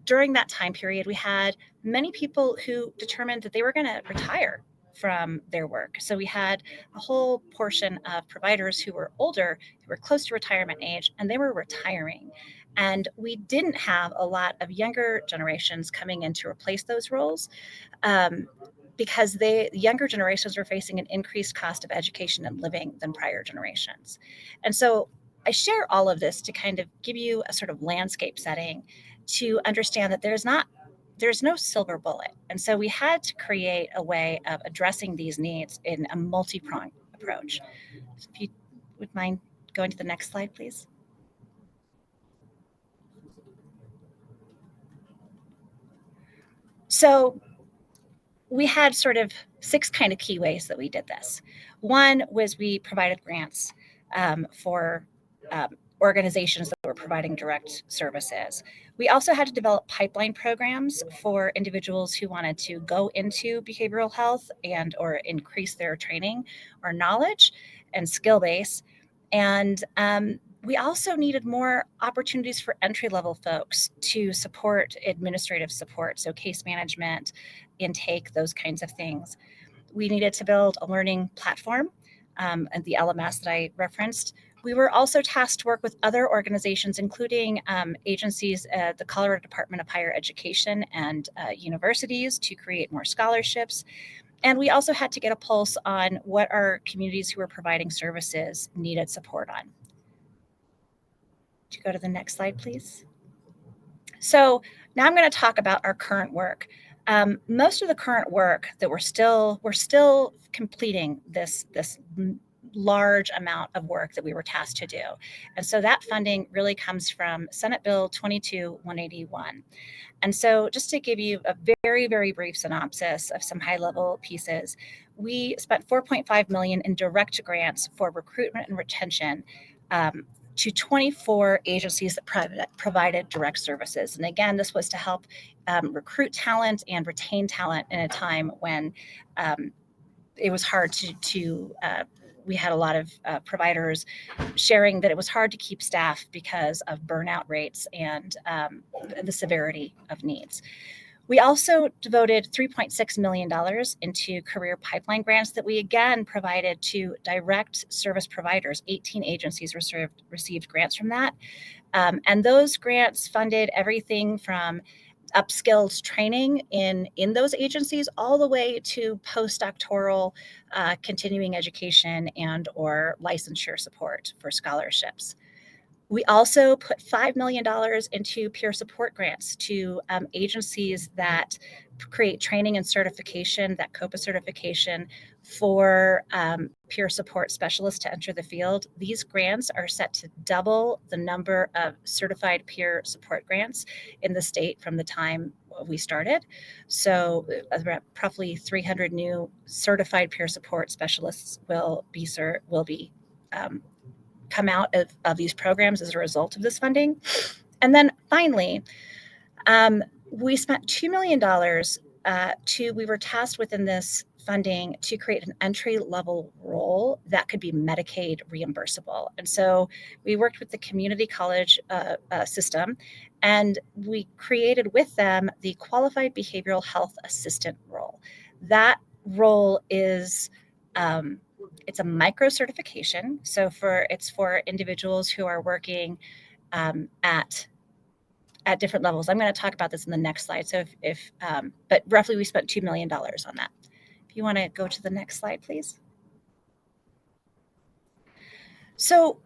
Speaker 8: during that time period, we had many people who determined that they were going to retire from their work. So we had a whole portion of providers who were older, who were close to retirement age, and they were retiring. And we didn't have a lot of younger generations coming in to replace those roles, because the younger generations were facing an increased cost of education and living than prior generations. And so I share all of this to kind of give you a sort of landscape setting to understand that there's no silver bullet. And so we had to create a way of addressing these needs in a multi-pronged approach. So if you would mind going to the next slide, please. So we had sort of 6 kind of key ways that we did this. One was we provided grants for organizations that were providing direct services. We also had to develop pipeline programs for individuals who wanted to go into behavioral health and or increase their training or knowledge and skill base. And we also needed more opportunities for entry-level folks to support administrative support, so case management, intake, those kinds of things. We needed to build a learning platform, and the LMS that I referenced. We were also tasked to work with other organizations, including agencies, the Colorado Department of Higher Education and universities, to create more scholarships. And we also had to get a pulse on what our communities who were providing services needed support on. Could you go to the next slide, please? So now I'm going to talk about our current work. Most of the current work that we're still completing this large amount of work that we were tasked to do. And so that funding really comes from Senate Bill 22-181. And so just to give you a very, very brief synopsis of some high-level pieces, we spent $4.5 million in direct grants for recruitment and retention to 24 agencies that provided direct services. And again, this was to help recruit talent and retain talent in a time when it was hard to we had a lot of providers sharing that it was hard to keep staff because of burnout rates and the severity of needs. We also devoted $3.6 million into career pipeline grants that we again provided to direct service providers. 18 agencies received grants from that. And those grants funded everything from upskilled training in those agencies all the way to postdoctoral continuing education and or licensure support for scholarships. We also put $5 million into peer support grants to agencies that create training and certification, that COPA certification for peer support specialists to enter the field. These grants are set to double the number of certified peer support grants in the state from the time we started. So roughly 300 new certified peer support specialists will be come out of these programs as a result of this funding. And then finally, we spent $2 million we were tasked within this funding to create an entry-level role that could be Medicaid reimbursable. And so we worked with the community college system, and we created with them the Qualified Behavioral Health Assistant role. That role is it's a micro certification. So it's for individuals who are working at different levels. I'm going to talk about this in the next slide. So but roughly we spent $2 million on that. If you want to go to the next slide, please. So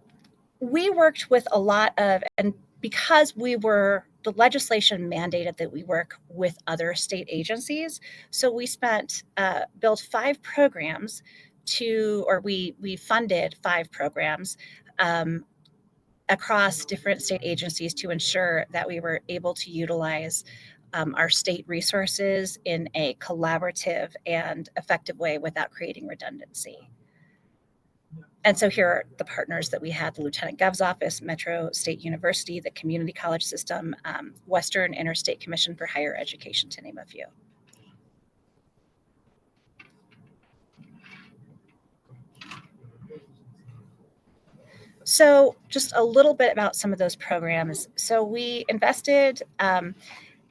Speaker 8: we worked with a lot of, and because the legislation mandated that we work with other state agencies. So we built 5 programs we funded 5 programs across different state agencies to ensure that we were able to utilize our state resources in a collaborative and effective way without creating redundancy. And so here are the partners that we had: the Lieutenant Gov's Office, Metro State University, the Community College System, Western Interstate Commission for Higher Education, to name a few. So just a little bit about some of those programs. So we invested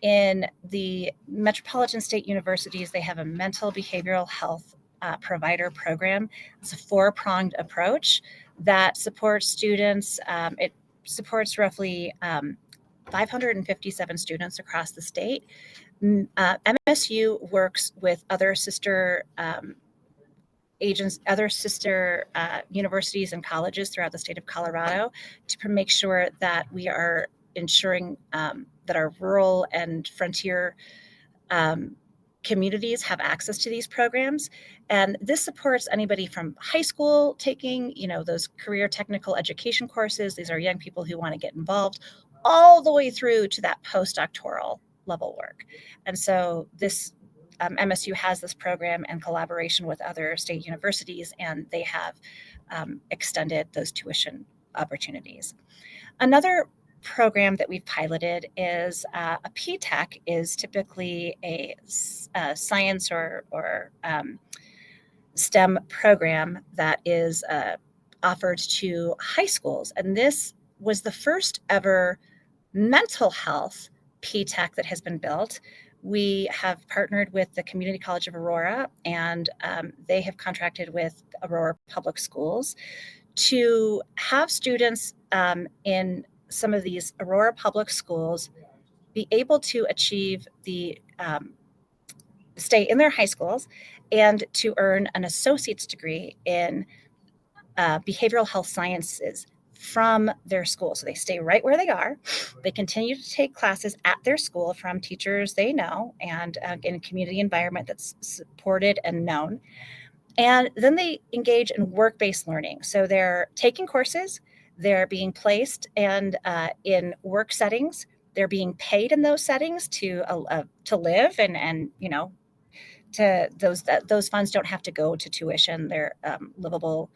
Speaker 8: in the metropolitan state universities. They have a mental behavioral health provider program. It's a four-pronged approach that supports students. It supports roughly 557 students across the state. MSU works with other sister universities and colleges throughout the state of Colorado to make sure that we are ensuring that our rural and frontier communities have access to these programs. And this supports anybody from high school taking, those career technical education courses. These are young people who want to get involved, all the way through to that postdoctoral level work. And so this MSU has this program in collaboration with other state universities, and they have extended those tuition opportunities. Another program that we've piloted is a P-TECH, is typically a science or STEM program that is offered to high schools. And this was the first ever mental health P-TECH that has been built. We have partnered with the Community College of Aurora, and they have contracted with Aurora Public Schools to have students in some of these Aurora Public Schools be able to achieve the stay in their high schools and to earn an associate's degree in behavioral health sciences from their school. So they stay right where they are. They continue to take classes at their school from teachers they know and in a community environment that's supported and known. And then they engage in work-based learning. So they're taking courses, they're being placed and in work settings, they're being paid in those settings to live, and to those funds don't have to go to tuition. They're livable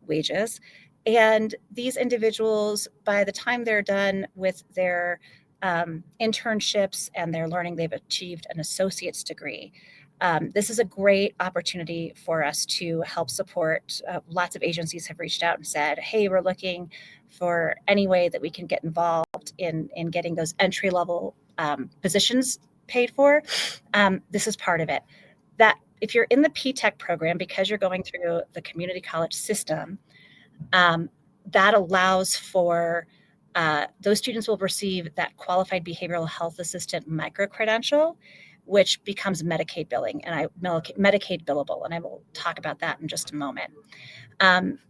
Speaker 8: wages. And these individuals, by the time they're done with their internships and their learning, they've achieved an associate's degree. This is a great opportunity for us to help support. Lots of agencies have reached out and said, hey, we're looking for any way that we can get involved in getting those entry-level positions paid for. This is part of it. That if you're in the P-TECH program, because you're going through the community college system, that allows for those students will receive that qualified behavioral health assistant micro-credential, which becomes Medicaid billing and Medicaid billable. And I will talk about that in just a moment.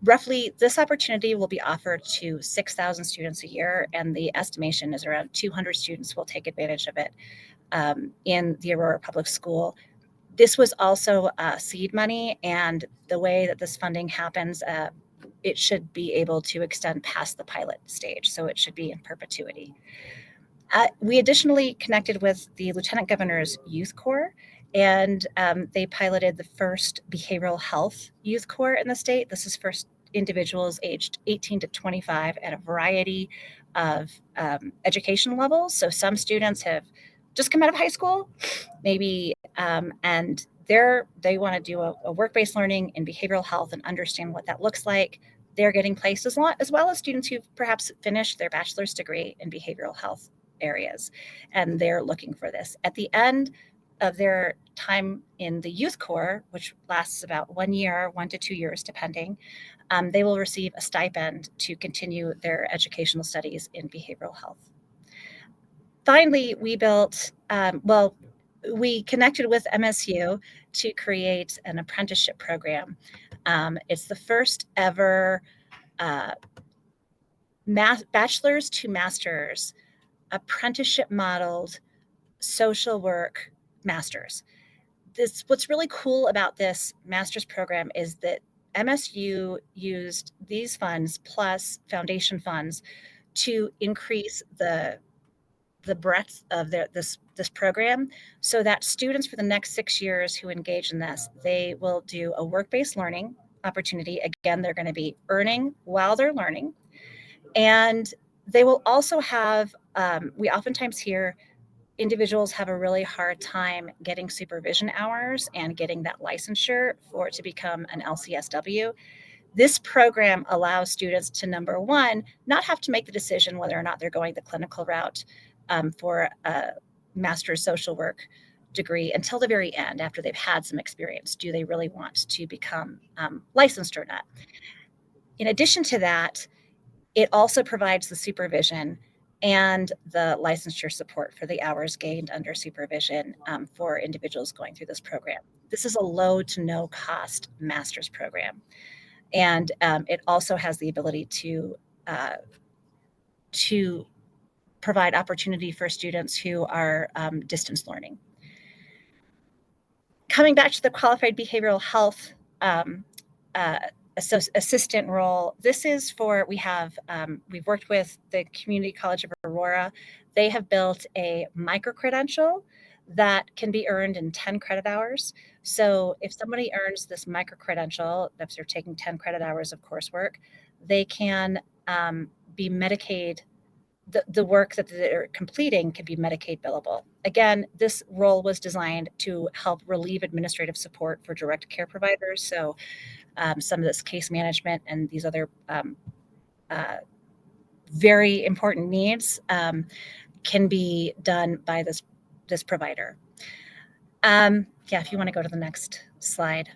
Speaker 8: Roughly, this opportunity will be offered to 6,000 students a year, and the estimation is around 200 students will take advantage of it in the Aurora Public School. This was also seed money, and the way that this funding happens, it should be able to extend past the pilot stage, so it should be in perpetuity. We additionally connected with the Lieutenant Governor's Youth Corps, and they piloted the first behavioral health youth corps in the state. This is for individuals aged 18 to 25 at a variety of education levels. So some students have just come out of high school, maybe, and they want to do a work-based learning in behavioral health and understand what that looks like. They're getting placed as well as students who've perhaps finished their bachelor's degree in behavioral health areas, and they're looking for this. At the end of their time in the youth corps, which lasts about 1 year, 1 to 2 years, depending, they will receive a stipend to continue their educational studies in behavioral health. Finally, we connected with MSU to create an apprenticeship program. It's the first ever bachelor's to master's apprenticeship modeled social work master's. What's really cool about this master's program is that MSU used these funds plus foundation funds to increase the breadth of this program, so that students for the next 6 years who engage in this, they will do a work-based learning opportunity. Again, they're going to be earning while they're learning. And they will also have, we oftentimes hear individuals have a really hard time getting supervision hours and getting that licensure for it to become an LCSW. This program allows students to, number one, not have to make the decision whether or not they're going the clinical route for a master's social work degree until the very end, after they've had some experience. Do they really want to become licensed or not? In addition to that, it also provides the supervision and the licensure support for the hours gained under supervision for individuals going through this program. This is a low to no cost master's program. And it also has the ability to provide opportunity for students who are distance learning. Coming back to the qualified behavioral health assistant role, this is for, we've worked with the Community College of Aurora. They have built a micro-credential that can be earned in 10 credit hours. So if somebody earns this micro-credential, if they're taking 10 credit hours of coursework, they can be Medicaid, the work that they're completing can be Medicaid billable. Again, this role was designed to help relieve administrative support for direct care providers. So some of this case management and these other very important needs can be done by this provider. Yeah, if you want to go to the next slide.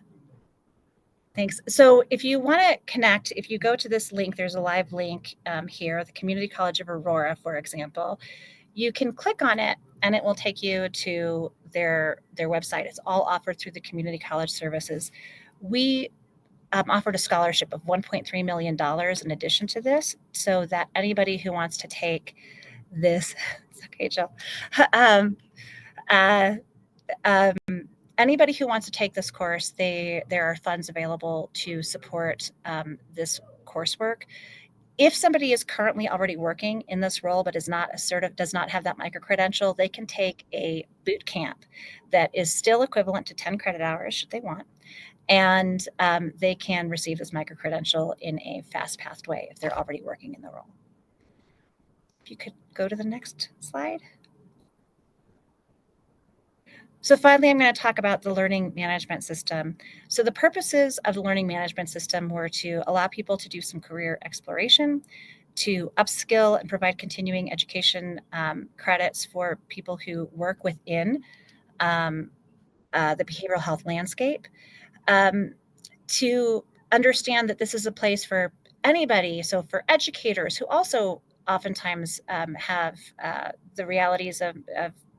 Speaker 8: Thanks. So if you want to connect, if you go to this link, there's a live link here, the Community College of Aurora, for example. You can click on it and it will take you to their website. It's all offered through the Community College Services. We offered a scholarship of $1.3 million in addition to this, so that anybody who wants to take this, it's okay, Jill. Anybody who wants to take this course, there are funds available to support this coursework. If somebody is currently already working in this role but is not assertive, does not have that micro-credential, they can take a boot camp that is still equivalent to 10 credit hours, should they want. And they can receive this micro-credential in a fast-paced way if they're already working in the role. If you could go to the next slide. So finally, I'm going to talk about the learning management system. So the purposes of the learning management system were to allow people to do some career exploration, to upskill and provide continuing education credits for people who work within the behavioral health landscape, to understand that this is a place for anybody. So for educators who also oftentimes have the realities of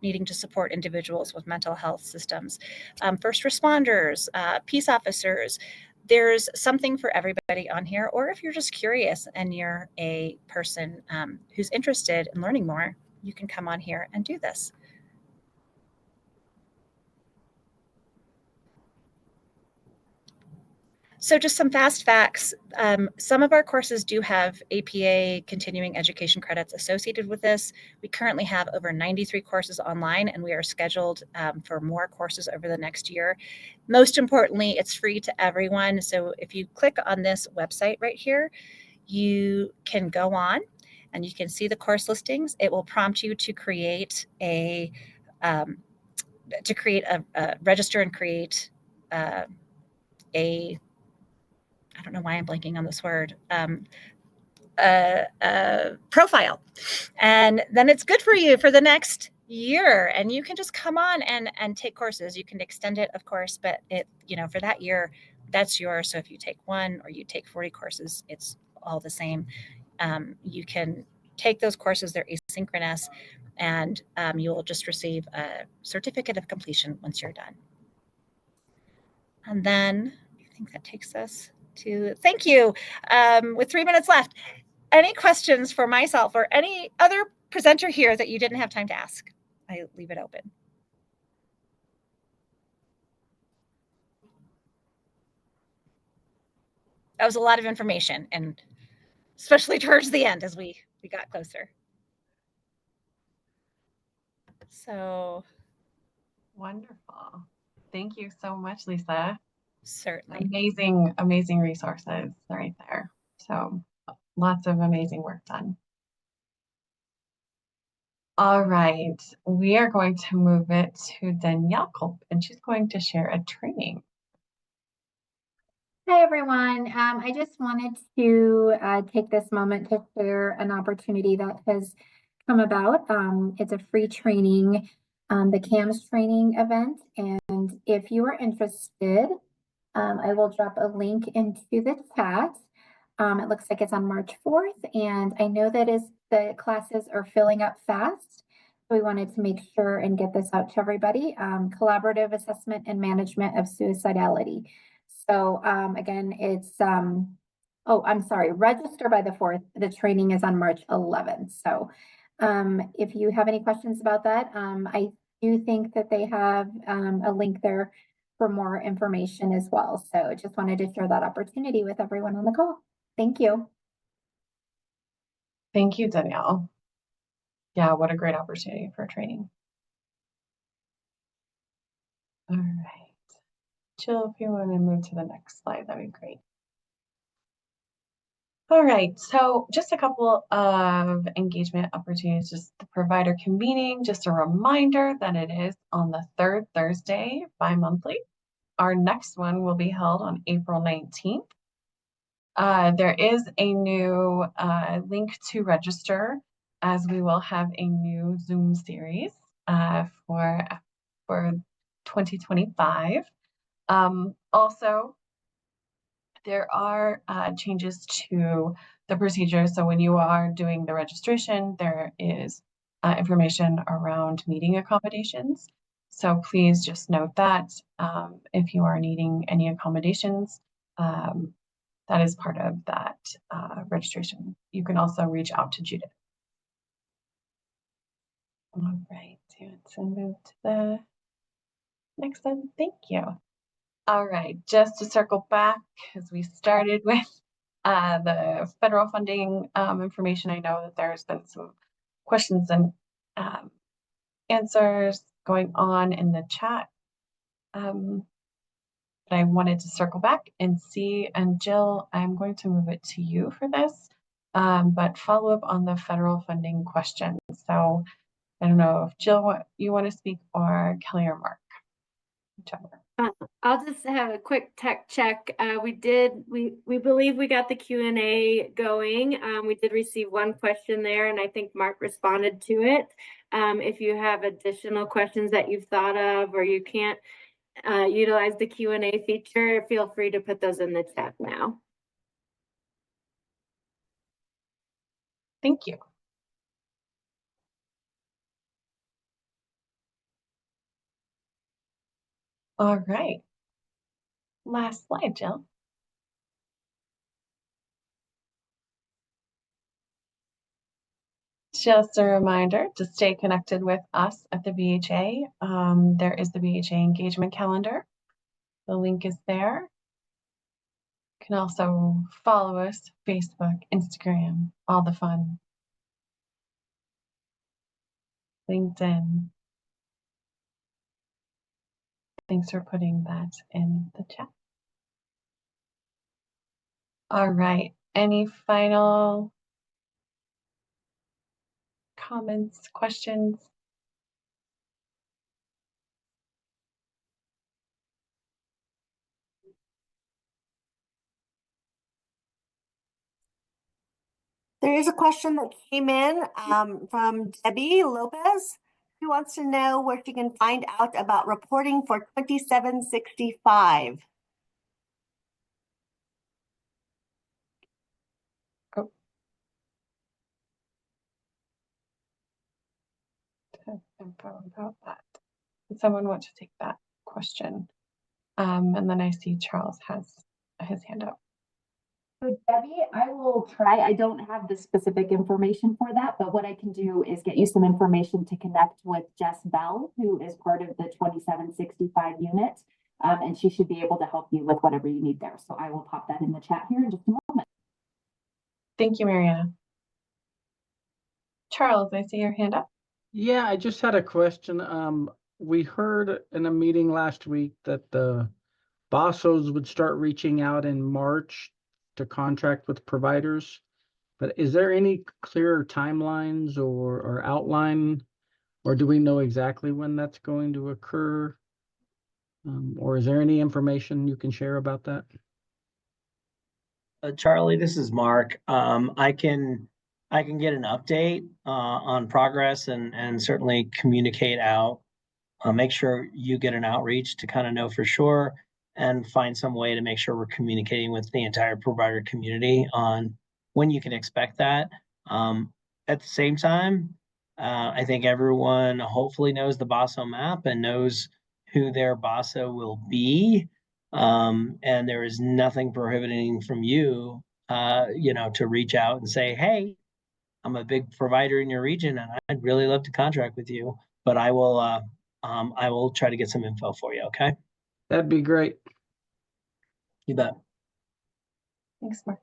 Speaker 8: needing to support individuals with mental health systems, first responders, peace officers. There's something for everybody on here. Or if you're just curious and you're a person who's interested in learning more, you can come on here and do this. So just some fast facts. Some of our courses do have APA continuing education credits associated with this. We currently have over 93 courses online, and we are scheduled for more courses over the next year. Most importantly, it's free to everyone. So if you click on this website right here, you can go on and you can see the course listings. It will prompt you to create a register and create I don't know why I'm blanking on this word, profile. And then it's good for you for the next year. And you can just come on and take courses. You can extend it, of course, but for that year, that's yours. So if you take one or you take 40 courses, it's all the same. You can take those courses, they're asynchronous, and you will just receive a certificate of completion once you're done. And then I think that takes us to thank you. With 3 minutes left, any questions for myself or any other presenter here that you didn't have time to ask? I leave it open. That was a lot of information, and especially towards the end as we got closer. So
Speaker 3: wonderful. Thank you so much, Lisa.
Speaker 8: Certainly.
Speaker 3: Amazing resources right there. So lots of amazing work done. All right, we are going to move it to Danielle Culp, and she's going to share a training.
Speaker 9: Hi, everyone. I just wanted to take this moment to share an opportunity that has come about. It's a free training, the CAMS training event. And if you are interested, I will drop a link into the chat. It looks like it's on March 4th, and I know that the classes are filling up fast. So we wanted to make sure and get this out to everybody. Collaborative assessment and management of suicidality. So again, it's oh, I'm sorry, register by the 4th. The training is on March 11th. So if you have any questions about that, I do think that they have a link there for more information as well. So just wanted to share that opportunity with everyone on the call. Thank you.
Speaker 3: Thank you, Danielle. Yeah, what a great opportunity for training. All right. Jill, if you want to move to the next slide, that'd be great. All right, so just a couple of engagement opportunities, just the provider convening, just a reminder that it is on the third Thursday bi-monthly. Our next one will be held on April 19th. There is a new link to register, as we will have a new Zoom series for 2025. Also, there are changes to the procedure. So when you are doing the registration, there is information around meeting accommodations. So please just note that if you are needing any accommodations, that is part of that registration. You can also reach out to Judith. All right, so move to the next one. Thank you. All right, just to circle back, as we started with the federal funding information, I know that there's been some questions and answers going on in the chat. But I wanted to circle back and see, and Jill, I'm going to move it to you for this, but follow up on the federal funding question. So I don't know if Jill, you want to speak, or Kelly or Mark, whichever.
Speaker 1: I'll just have a quick tech check. We believe we got the Q&A going. We did receive one question there, and I think Mark responded to it. If you have additional questions that you've thought of, or you can't utilize the Q&A feature, feel free to put those in the chat now.
Speaker 3: Thank you. All right. Last slide, Jill. Just a reminder to stay connected with us at the BHA. There is the BHA engagement calendar. The link is there. You can also follow us, Facebook, Instagram, all the fun. LinkedIn. Thanks for putting that in the chat. All right, any final comments, questions?
Speaker 5: There is a question that came in from Debbie Lopez, who wants to know where she can find out about reporting for 2765.
Speaker 3: Oh. Info about that. Does someone want to take that question? And then I see Charles has his hand up.
Speaker 6: So Debbie, I will try. I don't have the specific information for that, but what I can do is get you some information to connect with Jess Bell, who is part of the 2765 unit. And she should be able to help you with whatever you need there. So I will pop that in the chat here in just a moment.
Speaker 3: Thank you, Mariana. Charles, I see your hand up.
Speaker 10: Yeah, I just had a question. We heard in a meeting last week that the BOSSOs would start reaching out in March to contract with providers. But is there any clearer timelines or outline, or do we know exactly when that's going to occur? Or is there any information you can share about that?
Speaker 4: Charlie, this is Mark. I can get an update on progress and certainly communicate out. Make sure you get an outreach to kind of know for sure and find some way to make sure we're communicating with the entire provider community on when you can expect that. At the same time, I think everyone hopefully knows the Bosso map and knows who their Bosso will be. And there is nothing prohibiting from you, to reach out and say, hey, I'm a big provider in your region and I'd really love to contract with you, but I will try to get some info for you. Okay.
Speaker 10: That'd be great.
Speaker 4: You bet.
Speaker 3: Thanks, Mark.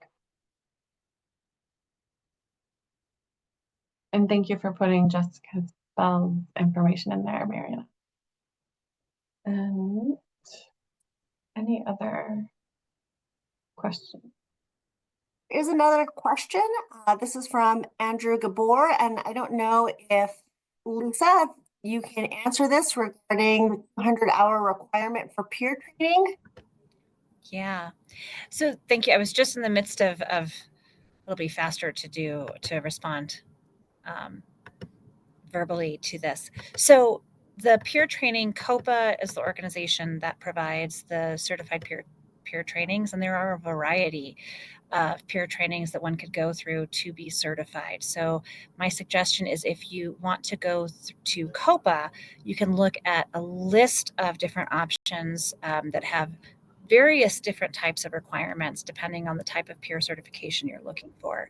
Speaker 3: And thank you for putting Jessica's Bell's information in there, Mariana. And any other questions?
Speaker 5: Here's another question. This is from Andrew Gabor, and I don't know if Lisa, you can answer this regarding the 100-hour requirement for peer training.
Speaker 8: Yeah. So thank you. I was just in the midst of it'll be faster to respond verbally to this. So the peer training, COPA is the organization that provides the certified peer trainings, and there are a variety of peer trainings that one could go through to be certified. So my suggestion is if you want to go to COPA, you can look at a list of different options that have various different types of requirements depending on the type of peer certification you're looking for.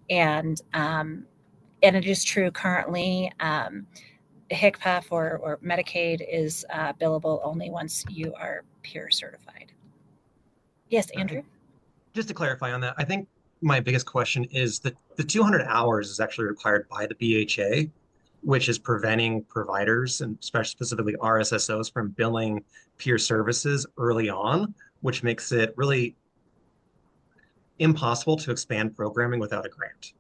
Speaker 8: And it is true currently, HCPF or Medicaid is billable only once you are peer certified. Yes, Andrew?
Speaker 11: Just to clarify on that, I think my biggest question is that the 200 hours is actually required by the BHA, which is preventing providers and specifically RSSOs from billing peer services early on, which makes it really impossible to expand programming without a grant.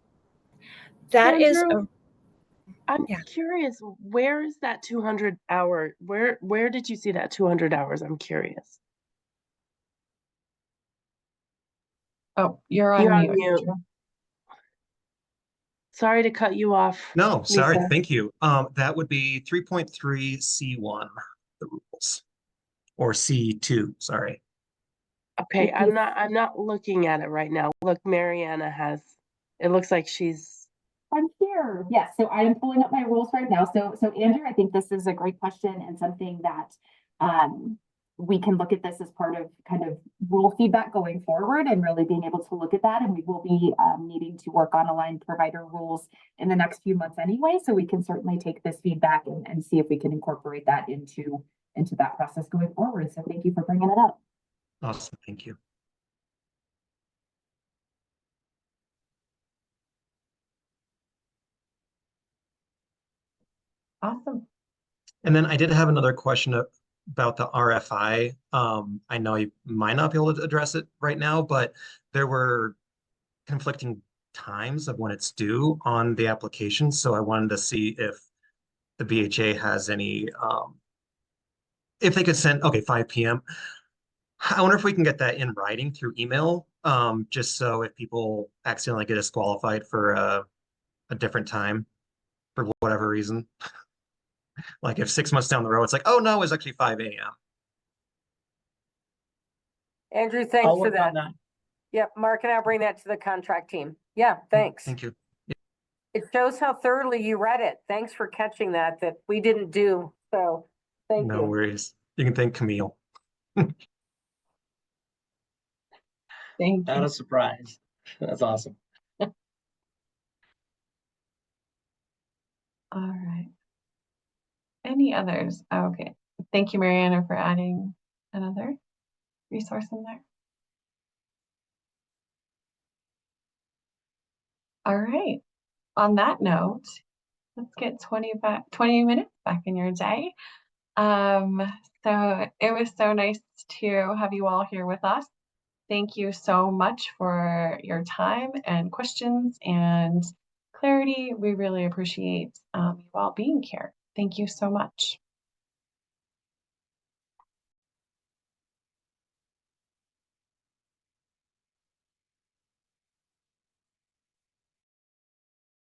Speaker 8: That is
Speaker 12: Andrew, I'm
Speaker 8: yeah.
Speaker 12: curious, where is that 200 hour? Where did you see that 200 hours? I'm curious.
Speaker 3: Oh, you're on
Speaker 12: You're on
Speaker 3: mute.
Speaker 12: mute. Sorry to cut you off.
Speaker 11: No, sorry.
Speaker 12: Lisa.
Speaker 11: Thank you. That would be 3.3 C1, the rules, or C2, sorry.
Speaker 12: Okay, I'm not looking at it right now. Look, Mariana has, it looks like she's.
Speaker 6: I'm here. Yes. So I am pulling up my rules right now. So Andrew, I think this is a great question and something that we can look at this as part of kind of rule feedback going forward and really being able to look at that. And we will be needing to work on aligned provider rules in the next few months anyway. So we can certainly take this feedback and see if we can incorporate that into that process going forward. So thank you for bringing it up.
Speaker 11: Awesome. Thank you.
Speaker 3: Awesome.
Speaker 11: And then I did have another question about the RFI. I know you might not be able to address it right now, but there were conflicting times of when it's due on the application. So I wanted to see if the BHA has any, if they could send, okay, 5 p.m. I wonder if we can get that in writing through email, just so if people accidentally get disqualified for a different time for whatever reason. Like if 6 months down the road, it's like, oh no, it's actually 5 a.m.
Speaker 2: Andrew, thanks
Speaker 4: I'll
Speaker 2: for
Speaker 4: work on
Speaker 2: that.
Speaker 4: that.
Speaker 2: Yep, Mark and I'll bring that to the contract team. Yeah, thanks.
Speaker 11: Thank you.
Speaker 2: It shows how thoroughly you read it. Thanks for catching that we didn't do. So thank
Speaker 11: No
Speaker 2: you.
Speaker 11: worries. You can thank Camille.
Speaker 3: Thank
Speaker 4: Not
Speaker 3: you.
Speaker 4: a surprise. That's awesome.
Speaker 3: All right. Any others? Okay. Thank you, Mariana, for adding another resource in there. All right. On that note, let's get 20 minutes back in your day. So it was so nice to have you all here with us. Thank you so much for your time and questions and clarity. We really appreciate you all being here. Thank you so much.